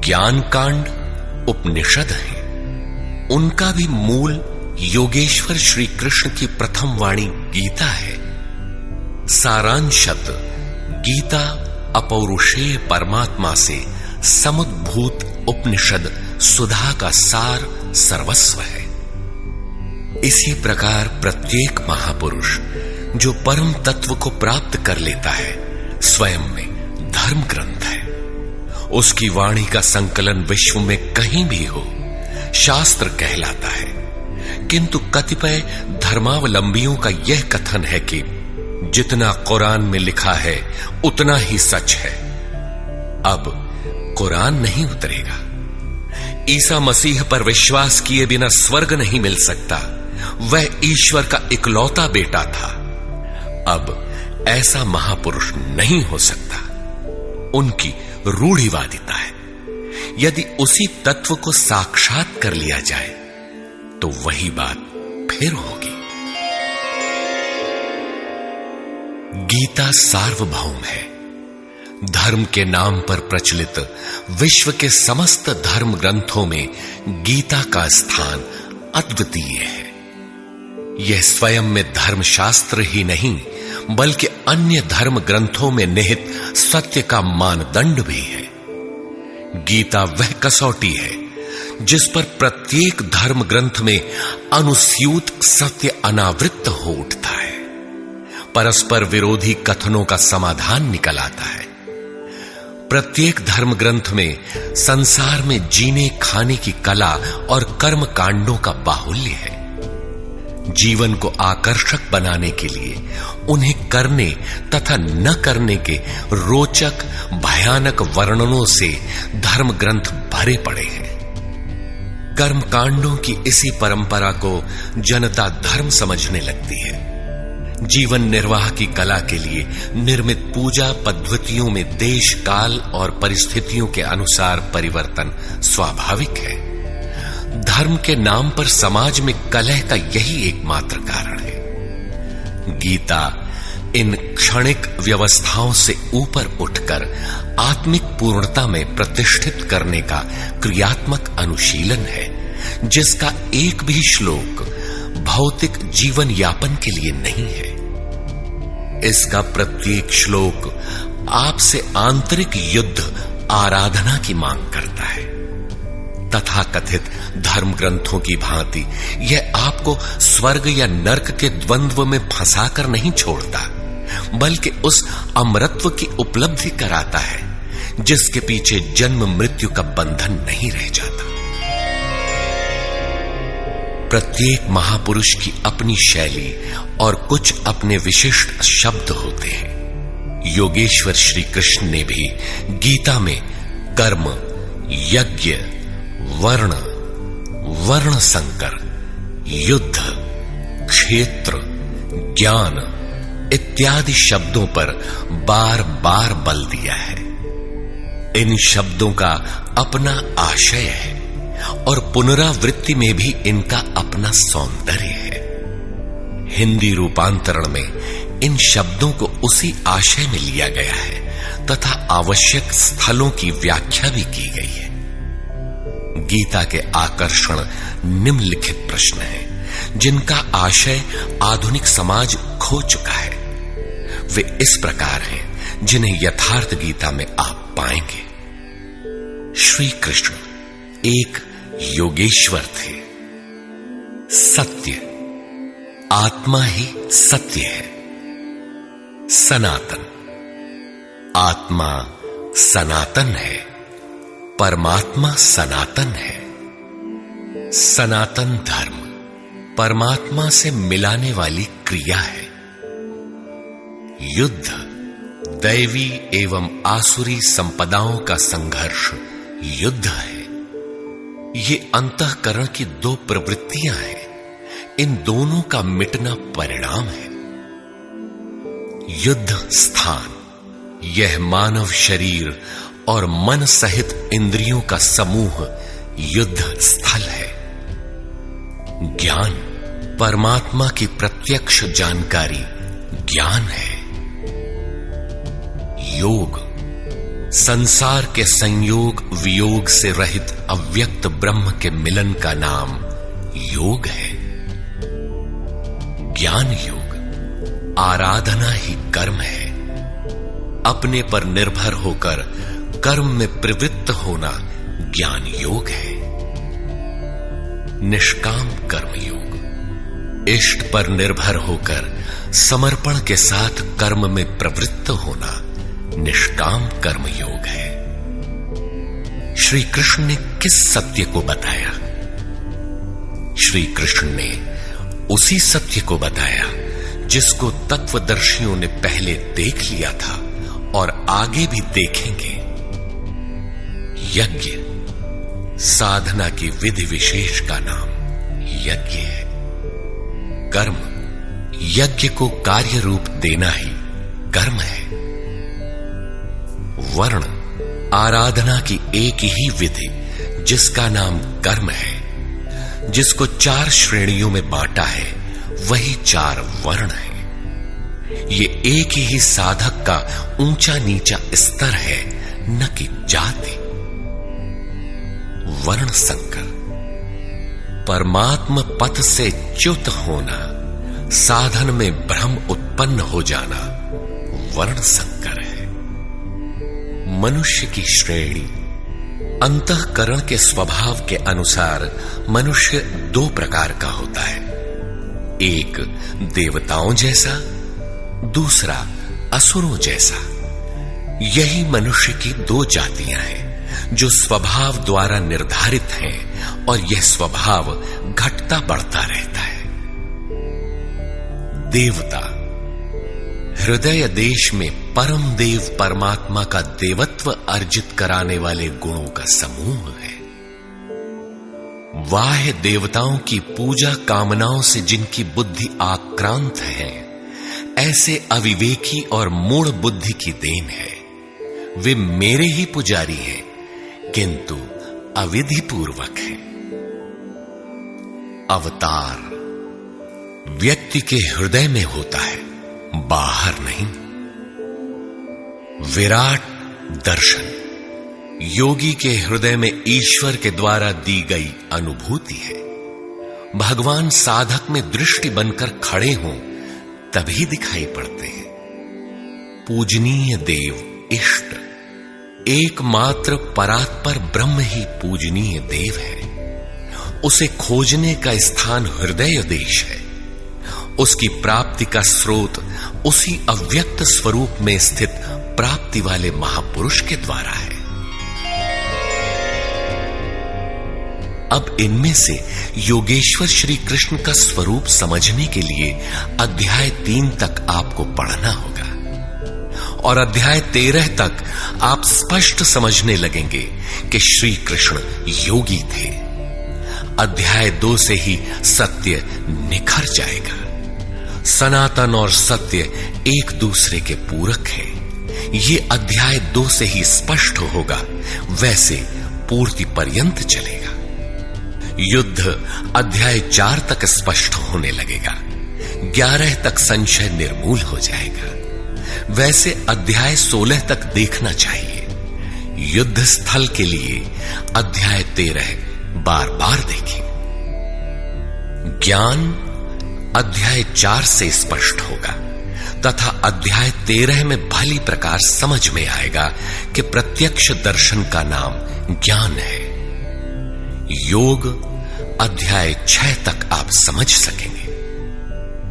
ज्ञान कांड उपनिषद है। उनका भी मूल योगेश्वर श्री कृष्ण की प्रथम वाणी गीता है। सारांशत गीता अपौरुषेय परमात्मा से समुद्भूत उपनिषद सुधा का सार सर्वस्व है। इसी प्रकार प्रत्येक महापुरुष जो परम तत्व को प्राप्त कर लेता है, स्वयं में धर्म ग्रंथ है। उसकी वाणी का संकलन विश्व में कहीं भी हो, शास्त्र कहलाता है, किंतु कतिपय धर्मावलंबियों का यह कथन है कि जितना कुरान में लिखा है उतना ही सच है। अब कुरान नहीं उतरेगा। ईसा मसीह पर विश्वास किए बिना स्वर्ग नहीं मिल सकता। वह ईश्वर का इकलौता बेटा था। अब ऐसा महापुरुष नहीं हो सकता। उनकी रूढ़िवादिता है। यदि उसी तत्व को साक्षात कर लिया जाए तो वही बात फिर होगी। गीता सार्वभौम है। धर्म के नाम पर प्रचलित विश्व के समस्त धर्म ग्रंथों में गीता का स्थान अद्वितीय है। यह स्वयं में धर्मशास्त्र ही नहीं बल्कि अन्य धर्म ग्रंथों में निहित सत्य का मानदंड भी है। गीता वह कसौटी है जिस पर प्रत्येक धर्म ग्रंथ में अनुस्यूत सत्य अनावृत हो उठता है। परस्पर विरोधी कथनों का समाधान निकल आता है। प्रत्येक धर्म ग्रंथ में संसार में जीने खाने की कला और कर्म कांडों का बाहुल्य है। जीवन को आकर्षक बनाने के लिए उन्हें करने तथा न करने के रोचक भयानक वर्णनों से धर्म ग्रंथ भरे पड़े हैं। कर्म कांडों की इसी परंपरा को जनता धर्म समझने लगती है। जीवन निर्वाह की कला के लिए निर्मित पूजा पद्धतियों में देश काल और परिस्थितियों के अनुसार परिवर्तन स्वाभाविक है। धर्म के नाम पर समाज में कलह का यही एकमात्र कारण है। गीता इन क्षणिक व्यवस्थाओं से ऊपर उठकर आत्मिक पूर्णता में प्रतिष्ठित करने का क्रियात्मक अनुशीलन है, जिसका एक भी श्लोक भौतिक जीवन यापन के लिए नहीं है। इसका प्रत्येक श्लोक आपसे आंतरिक युद्ध आराधना की मांग करता है। तथाकथित धर्म ग्रंथों की भांति यह आपको स्वर्ग या नर्क के द्वंद्व में फंसाकर नहीं छोड़ता, बल्कि उस अमरत्व की उपलब्धि कराता है जिसके पीछे जन्म मृत्यु का बंधन नहीं रह जाता। प्रत्येक महापुरुष की अपनी शैली और कुछ अपने विशिष्ट शब्द होते हैं। योगेश्वर श्री कृष्ण ने भी गीता में कर्म, यज्ञ, वर्ण, वर्ण संकर, युद्ध, क्षेत्र, ज्ञान इत्यादि शब्दों पर बार बार बल दिया है। इन शब्दों का अपना आशय है और पुनरावृत्ति में भी इनका अपना सौंदर्य है। हिंदी रूपांतरण में इन शब्दों को उसी आशय में लिया गया है तथा आवश्यक स्थलों की व्याख्या भी की गई है। गीता के आकर्षण निम्नलिखित प्रश्न हैं, जिनका आशय आधुनिक समाज खो चुका है। वे इस प्रकार हैं जिन्हें यथार्थ गीता में आप पाएंगे। श्री कृष्ण एक योगेश्वर थे। सत्य, आत्मा ही सत्य है। सनातन, आत्मा सनातन है, परमात्मा सनातन है। सनातन धर्म परमात्मा से मिलाने वाली क्रिया है। युद्ध दैवी एवं आसुरी संपदाओं का संघर्ष युद्ध है। ये अंतःकरण की दो प्रवृत्तियां हैं। इन दोनों का मिटना परिणाम है। युद्ध स्थान, यह मानव शरीर और मन सहित इंद्रियों का समूह युद्ध स्थल है। ज्ञान, परमात्मा की प्रत्यक्ष जानकारी ज्ञान है। योग, संसार के संयोग वियोग से रहित अव्यक्त ब्रह्म के मिलन का नाम योग है। ज्ञान योग, आराधना ही कर्म है। अपने पर निर्भर होकर कर्म में प्रवृत्त होना ज्ञान योग है। निष्काम कर्म योग, इष्ट पर निर्भर होकर समर्पण के साथ कर्म में प्रवृत्त होना निष्काम कर्म योग है। श्री कृष्ण ने किस सत्य को बताया? श्री कृष्ण ने उसी सत्य को बताया जिसको तत्वदर्शियों ने पहले देख लिया था और आगे भी देखेंगे। यज्ञ साधना की विधि विशेष का नाम यज्ञ है। कर्म यज्ञ को कार्य रूप देना ही कर्म है। वर्ण आराधना की एक ही विधि जिसका नाम कर्म है, जिसको 4 श्रेणियों में बांटा है, वही 4 वर्ण है। ये एक ही साधक का ऊंचा नीचा स्तर है, न कि जाति। वर्ण संकर परमात्म पथ से च्युत होना, साधन में भ्रम उत्पन्न हो जाना वर्ण संकर है। मनुष्य की श्रेणी अंतःकरण के स्वभाव के अनुसार मनुष्य 2 प्रकार का होता है, एक देवताओं जैसा, दूसरा असुरों जैसा। यही मनुष्य की 2 जातियां हैं जो स्वभाव द्वारा निर्धारित हैं और यह स्वभाव घटता बढ़ता रहता है। देवता हृदय देश में परम देव परमात्मा का देवत्व अर्जित कराने वाले गुणों का समूह है। बाह्य देवताओं की पूजा कामनाओं से जिनकी बुद्धि आक्रांत है, ऐसे अविवेकी और मूढ़ बुद्धि की देन है। वे मेरे ही पुजारी हैं, किंतु अविधि पूर्वक है। अवतार व्यक्ति के हृदय में होता है, बाहर नहीं। विराट दर्शन योगी के हृदय में ईश्वर के द्वारा दी गई अनुभूति है। भगवान साधक में दृष्टि बनकर खड़े हों तभी दिखाई पड़ते हैं। पूजनीय देव इष्ट एकमात्र परात्पर ब्रह्म ही पूजनीय देव है। उसे खोजने का स्थान हृदय देश है। उसकी प्राप्ति का स्रोत उसी अव्यक्त स्वरूप में स्थित प्राप्ति वाले महापुरुष के द्वारा है। अब इनमें से योगेश्वर श्री कृष्ण का स्वरूप समझने के लिए अध्याय 3 तक आपको पढ़ना होगा और अध्याय 13 तक आप स्पष्ट समझने लगेंगे कि श्री कृष्ण योगी थे। अध्याय 2 से ही सत्य निखर जाएगा। सनातन और सत्य एक दूसरे के पूरक हैं। ये अध्याय 2 से ही स्पष्ट होगा, वैसे पूर्ति पर्यंत चलेगा। युद्ध अध्याय 4 तक स्पष्ट होने लगेगा। 11 तक संशय निर्मूल हो जाएगा। वैसे अध्याय 16 तक देखना चाहिए। युद्ध स्थल के लिए अध्याय 13 बार बार देखें। ज्ञान अध्याय 4 से स्पष्ट होगा तथा अध्याय 13 में भली प्रकार समझ में आएगा कि प्रत्यक्ष दर्शन का नाम ज्ञान है। योग अध्याय 6 तक आप समझ सकेंगे।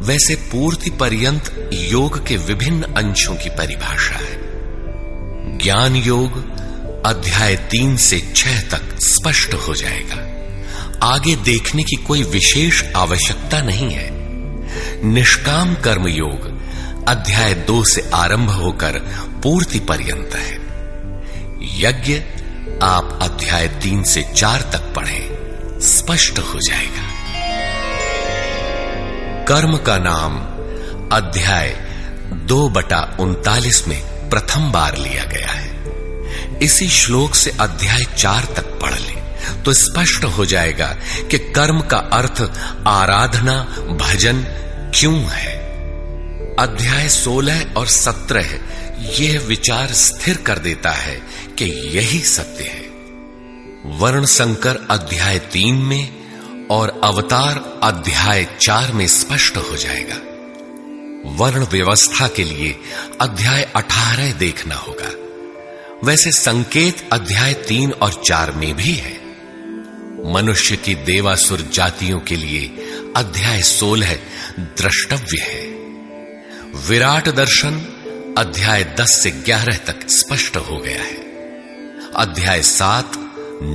वैसे पूर्ति पर्यंत योग के विभिन्न अंशों की परिभाषा है। ज्ञान योग अध्याय 3 से 6 तक स्पष्ट हो जाएगा। आगे देखने की कोई विशेष आवश्यकता नहीं है। निष्काम कर्म योग अध्याय 2 से आरंभ होकर पूर्ति पर्यंत है। यज्ञ आप अध्याय 3 से 4 तक पढ़ें, स्पष्ट हो जाएगा। कर्म का नाम अध्याय 2/39 में प्रथम बार लिया गया है। इसी श्लोक से अध्याय 4 तक पढ़ लें तो स्पष्ट हो जाएगा कि कर्म का अर्थ आराधना भजन क्यों है। अध्याय 16 और 17 यह विचार स्थिर कर देता है कि यही सत्य है। वर्ण संकर अध्याय 3 में और अवतार अध्याय 4 में स्पष्ट हो जाएगा। वर्ण व्यवस्था के लिए अध्याय 18 देखना होगा। वैसे संकेत अध्याय 3 और 4 में भी है। मनुष्य की देवासुर जातियों के लिए अध्याय 16 द्रष्टव्य है। विराट दर्शन अध्याय 10 से 11 तक स्पष्ट हो गया है। अध्याय 7,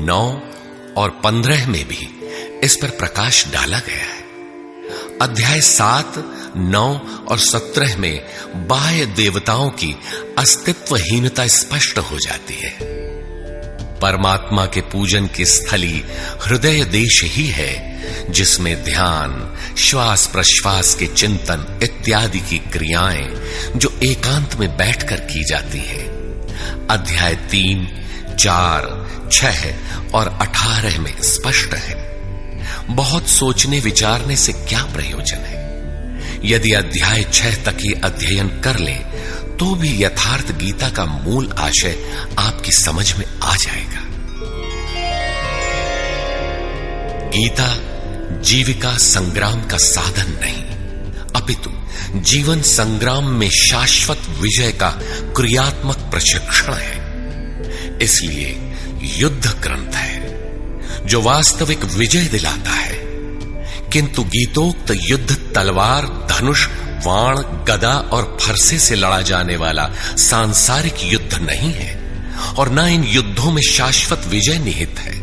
9 और 15 में भी इस पर प्रकाश डाला गया है। अध्याय 7, 9 और 17 में बाह्य देवताओं की अस्तित्वहीनता स्पष्ट हो जाती है। परमात्मा के पूजन की स्थली हृदय देश ही है, जिसमें ध्यान, श्वास प्रश्वास के चिंतन इत्यादि की क्रियाएं जो एकांत में बैठकर की जाती है। अध्याय 3, 4, 6 और 18 में स्पष्ट है। बहुत सोचने विचारने से क्या प्रयोजन है? यदि अध्याय 6 तक ही अध्ययन कर ले तो भी यथार्थ गीता का मूल आशय आपकी समझ में आ जाएगा। गीता जीविका संग्राम का साधन नहीं, अपितु जीवन संग्राम में शाश्वत विजय का क्रियात्मक प्रशिक्षण है। इसलिए युद्ध ग्रंथ है जो वास्तविक विजय दिलाता है। किंतु गीतोक्त युद्ध तलवार, धनुष, वाण, गदा और फरसे से लड़ा जाने वाला सांसारिक युद्ध नहीं है और न इन युद्धों में शाश्वत विजय निहित है।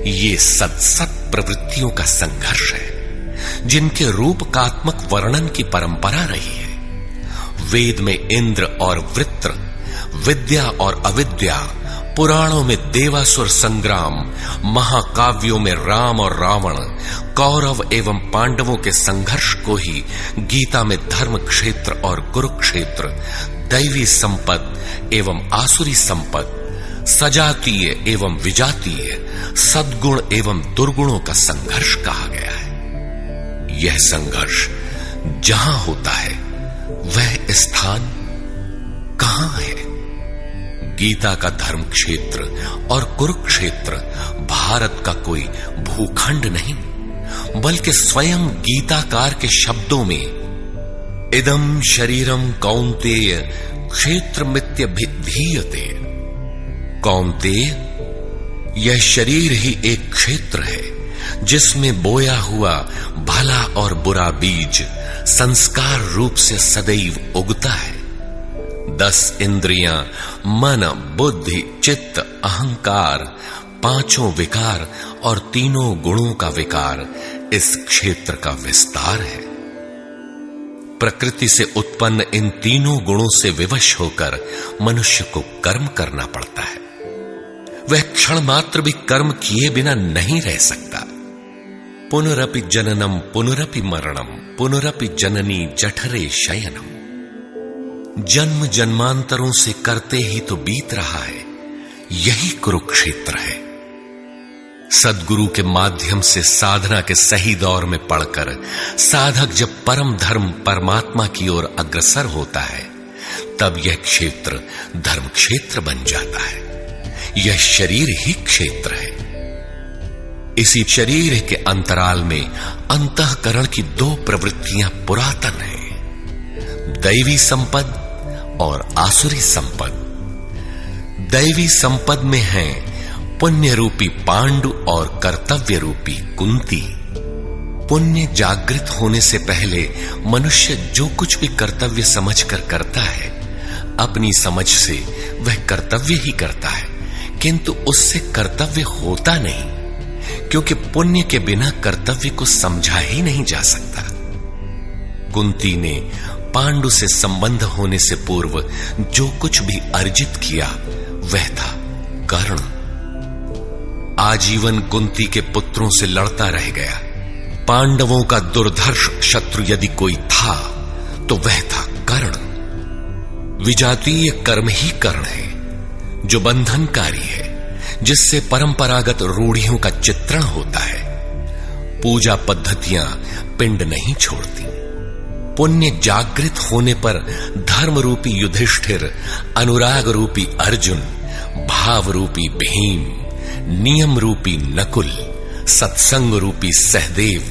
ये सत प्रवृत्तियों का संघर्ष है जिनके रूपकात्मक वर्णन की परंपरा रही है। वेद में इंद्र और वृत्र, विद्या और अविद्या, पुराणों में देवासुर संग्राम, महाकाव्यों में राम और रावण, कौरव एवं पांडवों के संघर्ष को ही गीता में धर्म क्षेत्र और कुरुक्षेत्र, दैवी संपद एवं आसुरी संपद, सजातीय एवं विजातीय, सद्गुण एवं दुर्गुणों का संघर्ष कहा गया है। यह संघर्ष जहां होता है वह स्थान कहां है? गीता का धर्म क्षेत्र और कुरुक्षेत्र भारत का कोई भूखंड नहीं, बल्कि स्वयं गीताकार के शब्दों में इदम शरीरम कौन्तेय क्षेत्रमित्यभिधीयते। कौन्तेय, यह शरीर ही एक क्षेत्र है जिसमें बोया हुआ भला और बुरा बीज संस्कार रूप से सदैव उगता है। 10 इंद्रियां, मन, बुद्धि, चित्त, अहंकार, 5 विकार और 3 गुणों का विकार इस क्षेत्र का विस्तार है। प्रकृति से उत्पन्न इन 3 गुणों से विवश होकर मनुष्य को कर्म करना पड़ता है। वह क्षण मात्र भी कर्म किए बिना नहीं रह सकता। पुनरपि जननम पुनरपि मरणम पुनरपि जननी जठरे शयनम। जन्म जन्मांतरों से करते ही तो बीत रहा है, यही कुरुक्षेत्र है। सद्गुरु के माध्यम से साधना के सही दौर में पढ़कर साधक जब परम धर्म परमात्मा की ओर अग्रसर होता है, तब यह क्षेत्र धर्म क्षेत्र बन जाता है। यह शरीर ही क्षेत्र है। इसी शरीर के अंतराल में अंतःकरण की 2 प्रवृत्तियां पुरातन हैं, दैवी संपद और आसुरी संपद। दैवी संपद में है पुण्य रूपी पांडु और कर्तव्य रूपी कुंती। पुण्य जागृत होने से पहले मनुष्य जो कुछ भी कर्तव्य समझकर करता है, अपनी समझ से वह कर्तव्य ही करता है, किंतु उससे कर्तव्य होता नहीं, क्योंकि पुण्य के बिना कर्तव्य को समझा ही नहीं जा सकता। कुंती ने पांडु से संबंध होने से पूर्व जो कुछ भी अर्जित किया वह था कर्ण। आजीवन कुंती के पुत्रों से लड़ता रह गया। पांडवों का दुर्धर्ष शत्रु यदि कोई था तो वह था कर्ण। विजातीय कर्म ही कर्ण है जो बंधनकारी है, जिससे परंपरागत रूढ़ियों का चित्रण होता है। पूजा पद्धतियां पिंड नहीं छोड़ती। पुण्य जागृत होने पर धर्म रूपी युधिष्ठिर, अनुराग रूपी अर्जुन, भाव रूपी भीम, नियम रूपी नकुल, सत्संग रूपी सहदेव,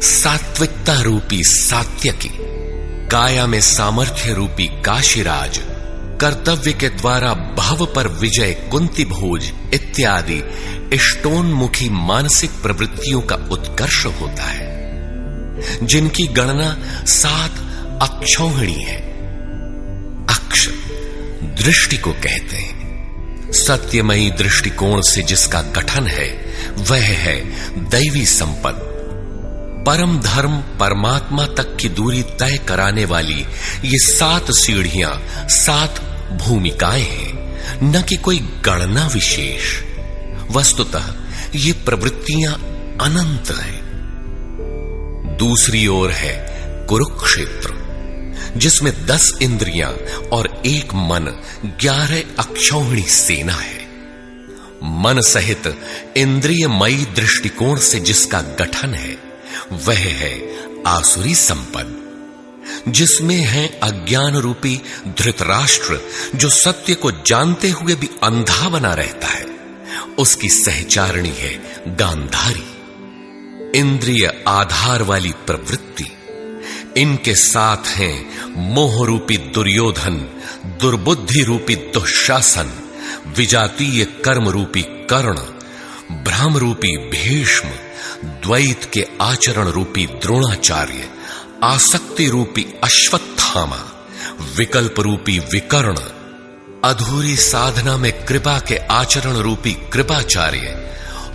सात्विकता रूपी सात्यकी, काया में सामर्थ्य रूपी काशीराज, कर्तव्य के द्वारा भव पर विजय कुंती भोज इत्यादि इष्टोन्मुखी मानसिक प्रवृत्तियों का उत्कर्ष होता है, जिनकी गणना 7 अक्षौहिणी है। अक्ष दृष्टि को कहते हैं। सत्यमयी दृष्टिकोण से जिसका गठन है वह है दैवी संपद। परम धर्म परमात्मा तक की दूरी तय कराने वाली ये 7 सीढ़ियां 7 भूमिकाएं हैं, न कि कोई गणना विशेष। वस्तुतः ये प्रवृत्तियां अनंत हैं। दूसरी ओर है कुरुक्षेत्र, जिसमें 10 इंद्रियां और 1 मन 11 अक्षौहिणी सेना है। मन सहित इंद्रियमयी दृष्टिकोण से जिसका गठन है वह है आसुरी संपद, जिसमें है अज्ञान रूपी धृतराष्ट्र, जो सत्य को जानते हुए भी अंधा बना रहता है। उसकी सहचारिणी है गांधारी। इंद्रिय आधार वाली प्रवृत्ति। इनके साथ हैं मोह रूपी दुर्योधन, दुर्बुद्धि रूपी दुःशासन, विजातीय कर्म रूपी कर्ण, भ्रम रूपी भीष्म, द्वैत के आचरण रूपी द्रोणाचार्य, आसक्ति रूपी अश्वत्थामा, विकल्प रूपी विकर्ण, अधूरी साधना में कृपा के आचरण रूपी कृपाचार्य,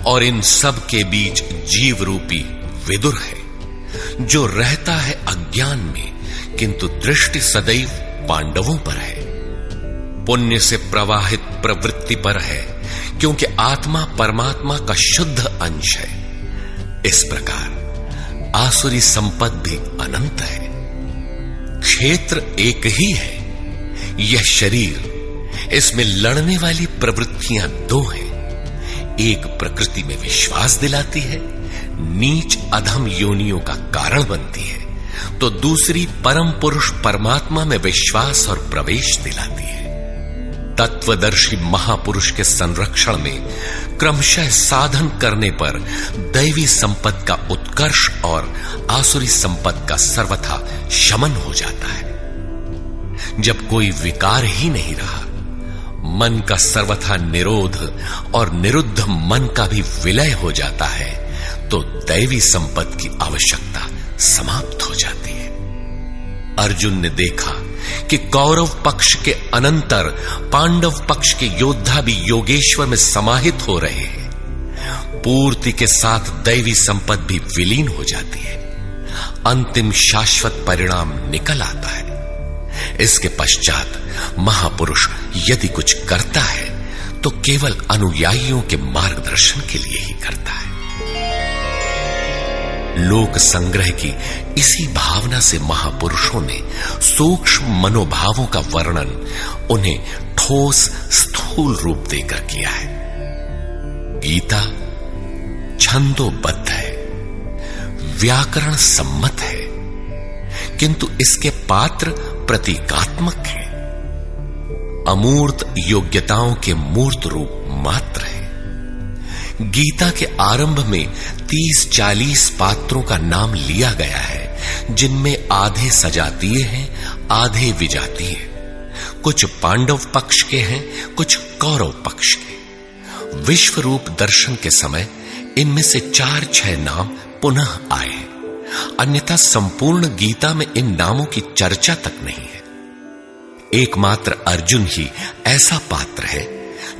और इन सब के बीच जीव रूपी विदुर है, जो रहता है अज्ञान में, किंतु दृष्टि सदैव पांडवों पर है। पुण्य से प्रवाहित प्रवृत्ति पर है, क्योंकि आत्मा परमात्मा का शुद्ध अंश है। इस प्रकार आसुरी संपद भी अनंत है। क्षेत्र एक ही है, यह शरीर। इसमें लड़ने वाली प्रवृत्तियां 2 हैं। एक प्रकृति में विश्वास दिलाती है, नीच अधम योनियों का कारण बनती है, तो दूसरी परम पुरुष परमात्मा में विश्वास और प्रवेश दिलाती है। तत्वदर्शी महापुरुष के संरक्षण में क्रमशः साधन करने पर दैवी संपद का उत्कर्ष और आसुरी संपद का सर्वथा शमन हो जाता है। जब कोई विकार ही नहीं रहा, मन का सर्वथा निरोध और निरुद्ध मन का भी विलय हो जाता है, तो दैवी संपद की आवश्यकता समाप्त हो जाती है। अर्जुन ने देखा कि कौरव पक्ष के अनंतर पांडव पक्ष के योद्धा भी योगेश्वर में समाहित हो रहे हैं। पूर्ति के साथ दैवी संपद भी विलीन हो जाती है। अंतिम शाश्वत परिणाम निकल आता है। इसके पश्चात महापुरुष यदि कुछ करता है तो केवल अनुयायियों के मार्गदर्शन के लिए ही करता है। लोक संग्रह की इसी भावना से महापुरुषों ने सूक्ष्म मनोभावों का वर्णन उन्हें ठोस स्थूल रूप देकर किया है। गीता छंदोबद्ध है, व्याकरण सम्मत है, किंतु इसके पात्र प्रतीकात्मक हैं। अमूर्त योग्यताओं के मूर्त रूप मात्र है। गीता के आरंभ में 30-40 पात्रों का नाम लिया गया है, जिनमें आधे सजातीय हैं, आधे विजातीय। कुछ पांडव पक्ष के हैं, कुछ कौरव पक्ष के। विश्व रूप दर्शन के समय इनमें से 4-6 नाम पुनः आए, अन्यथा संपूर्ण गीता में इन नामों की चर्चा तक नहीं है। एकमात्र अर्जुन ही ऐसा पात्र है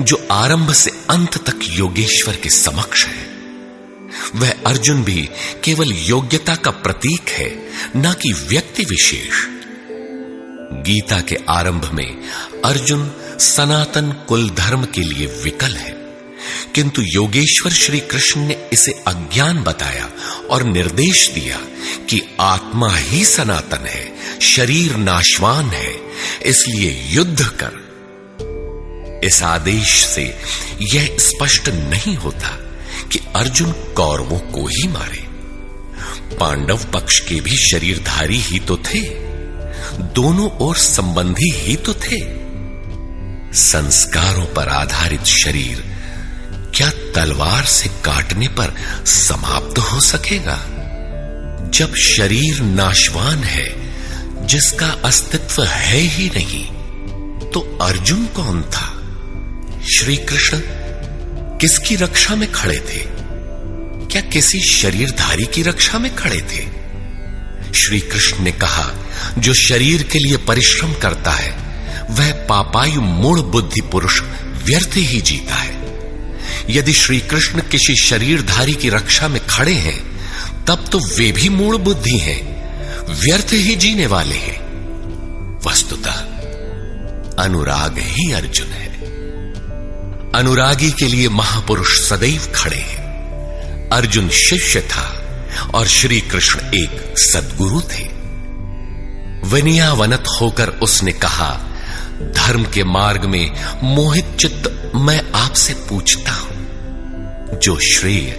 जो आरंभ से अंत तक योगेश्वर के समक्ष है। वह अर्जुन भी केवल योग्यता का प्रतीक है, न कि व्यक्ति विशेष। गीता के आरंभ में अर्जुन सनातन कुल धर्म के लिए विकल है, किंतु योगेश्वर श्री कृष्ण ने इसे अज्ञान बताया और निर्देश दिया कि आत्मा ही सनातन है, शरीर नाशवान है, इसलिए युद्ध कर। इस आदेश से यह स्पष्ट नहीं होता कि अर्जुन कौरवों को ही मारे। पांडव पक्ष के भी शरीरधारी ही तो थे, दोनों ओर संबंधी ही तो थे। संस्कारों पर आधारित शरीर क्या तलवार से काटने पर समाप्त हो सकेगा? जब शरीर नाशवान है, जिसका अस्तित्व है ही नहीं, तो अर्जुन कौन था? श्री कृष्ण किसकी रक्षा में खड़े थे? क्या किसी शरीरधारी की रक्षा में खड़े थे? श्री कृष्ण ने कहा, जो शरीर के लिए परिश्रम करता है वह पापायु मूढ़ बुद्धि पुरुष व्यर्थ ही जीता है। यदि श्री कृष्ण किसी शरीरधारी की रक्षा में खड़े हैं, तब तो वे भी मूढ़ बुद्धि हैं, व्यर्थ ही जीने वाले हैं। वस्तुतः अनुराग ही अर्जुन है। अनुरागी के लिए महापुरुष सदैव खड़े हैं। अर्जुन शिष्य था और श्री कृष्ण एक सद्गुरु थे। विनयावनत होकर उसने कहा, धर्म के मार्ग में मोहित चित्त मैं आपसे पूछता हूं, जो श्रेय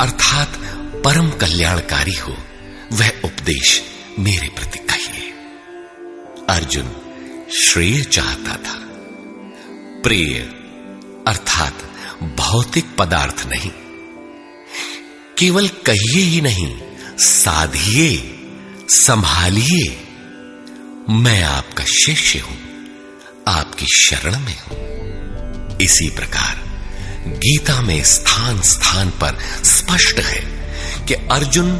अर्थात परम कल्याणकारी हो वह उपदेश मेरे प्रति कहिए। अर्जुन श्रेय चाहता था, प्रेय अर्थात भौतिक पदार्थ नहीं। केवल कहिए ही नहीं, साधिए, संभालिए। मैं आपका शिष्य हूं, आपकी शरण में हूं। इसी प्रकार गीता में स्थान स्थान पर स्पष्ट है कि अर्जुन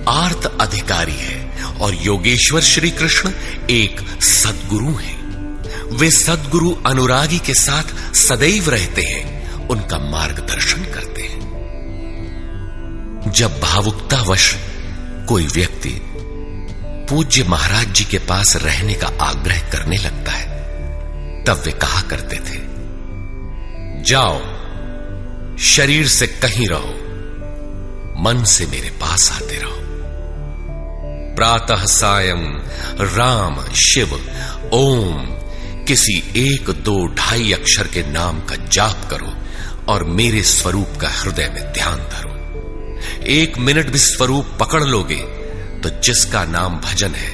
आर्त अधिकारी है और योगेश्वर श्री कृष्ण एक सद्गुरु हैं। वे सद्गुरु अनुरागी के साथ सदैव रहते हैं, उनका मार्गदर्शन करते हैं। जब भावुकतावश कोई व्यक्ति पूज्य महाराज जी के पास रहने का आग्रह करने लगता है, तब वे कहा करते थे, जाओ, शरीर से कहीं रहो, मन से मेरे पास आते रहो। प्रातः सायं राम शिव ओम किसी 1, 2, 2.5 अक्षर के नाम का जाप करो और मेरे स्वरूप का हृदय में ध्यान धरो। 1 मिनट भी स्वरूप पकड़ लोगे तो जिसका नाम भजन है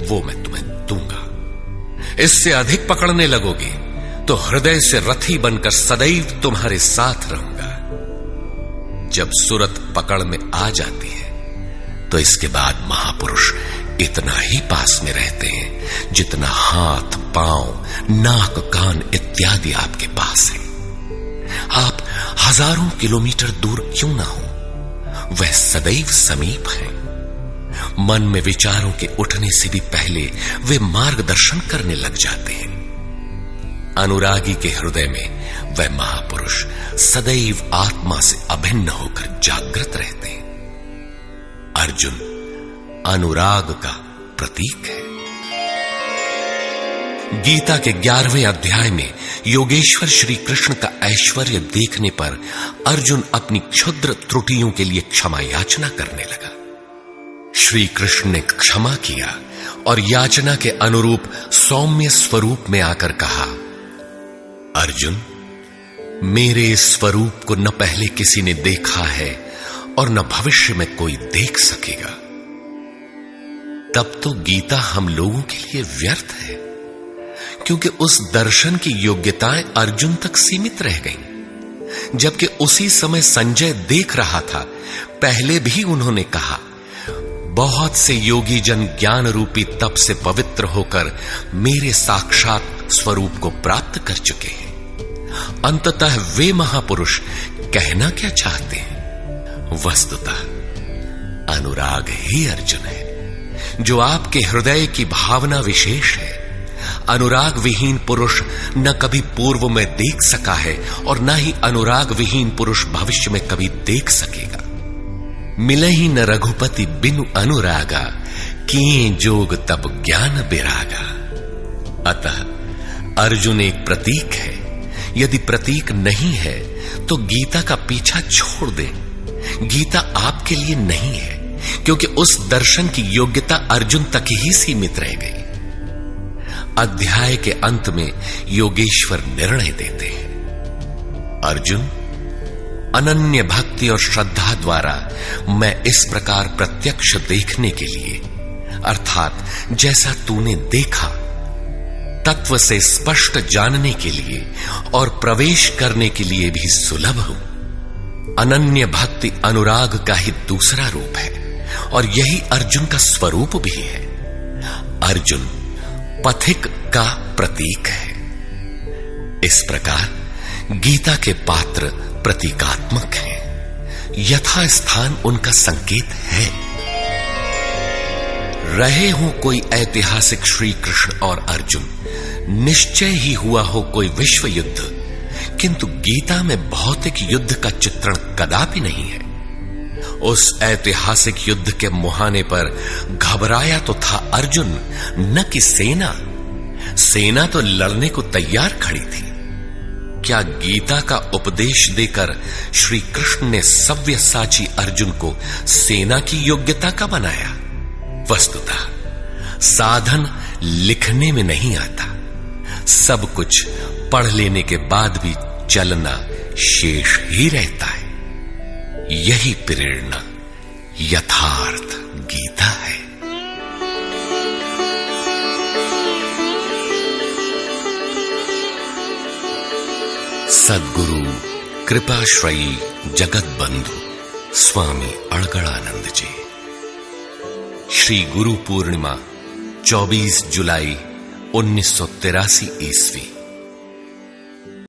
वो मैं तुम्हें दूंगा। इससे अधिक पकड़ने लगोगे तो हृदय से रथी बनकर सदैव तुम्हारे साथ रहूंगा। जब सूरत पकड़ में आ जाती है तो इसके बाद महापुरुष इतना ही पास में रहते हैं जितना हाथ, पांव, नाक, कान इत्यादि आपके पास है। आप हजारों किलोमीटर दूर क्यों ना हो, वह सदैव समीप है। मन में विचारों के उठने से भी पहले वे मार्गदर्शन करने लग जाते हैं। अनुरागी के हृदय में वह महापुरुष सदैव आत्मा से अभिन्न होकर जागृत रहते हैं। अर्जुन अनुराग का प्रतीक है। गीता के 11वें अध्याय में योगेश्वर श्री कृष्ण का ऐश्वर्य देखने पर अर्जुन अपनी क्षुद्र त्रुटियों के लिए क्षमा याचना करने लगा। श्री कृष्ण ने क्षमा किया और याचना के अनुरूप सौम्य स्वरूप में आकर कहा, अर्जुन, मेरे स्वरूप को न पहले किसी ने देखा है और न भविष्य में कोई देख सकेगा। तब तो गीता हम लोगों के लिए व्यर्थ है, क्योंकि उस दर्शन की योग्यताएं अर्जुन तक सीमित रह गईं। जबकि उसी समय संजय देख रहा था, पहले भी उन्होंने कहा, बहुत से योगी जन ज्ञान रूपी तप से पवित्र होकर मेरे साक्षात स्वरूप को प्राप्त कर चुके हैं। अंततः वे महापुरुष कहना क्या चाहते हैं? वस्तुतः अनुराग ही अर्जुन है, जो आपके हृदय की भावना विशेष है। अनुराग विहीन पुरुष न कभी पूर्व में देख सका है और न ही अनुराग विहीन पुरुष भविष्य में कभी देख सकेगा। मिले ही न रघुपति बिनु अनुरागा, किए जोग तब ज्ञान बिरागा। अतः अर्जुन एक प्रतीक है। यदि प्रतीक नहीं है तो गीता का पीछा छोड़ दें। गीता आपके लिए नहीं है, क्योंकि उस दर्शन की योग्यता अर्जुन तक ही सीमित रह गई। अध्याय के अंत में योगेश्वर निर्णय देते हैं, अर्जुन, अनन्य भक्ति और श्रद्धा द्वारा मैं इस प्रकार प्रत्यक्ष देखने के लिए, अर्थात जैसा तूने देखा, तत्व से स्पष्ट जानने के लिए और प्रवेश करने के लिए भी सुलभ हूं। अनन्य भक्ति अनुराग का ही दूसरा रूप है और यही अर्जुन का स्वरूप भी है। अर्जुन पथिक का प्रतीक है। इस प्रकार गीता के पात्र प्रतीकात्मक हैं, यथा स्थान उनका संकेत है। रहे हो कोई ऐतिहासिक श्री कृष्ण और अर्जुन, निश्चय ही हुआ हो कोई विश्व युद्ध, किंतु गीता में भौतिक युद्ध का चित्रण कदापि नहीं है। उस ऐतिहासिक युद्ध के मुहाने पर घबराया तो था अर्जुन, न कि सेना। सेना तो लड़ने को तैयार खड़ी थी। क्या गीता का उपदेश देकर श्री कृष्ण ने सव्यसाची अर्जुन को सेना की योग्यता का बनाया? वस्तुतः साधन लिखने में नहीं आता, सब कुछ पढ़ लेने के बाद भी चलना शेष ही रहता है। यही प्रेरणा यथार्थ गीता है। सद्गुरु कृपाश्रयी जगत बंधु स्वामी अड़गड़ानंद जी। श्री गुरु पूर्णिमा 24 जुलाई 1983 ईस्वी।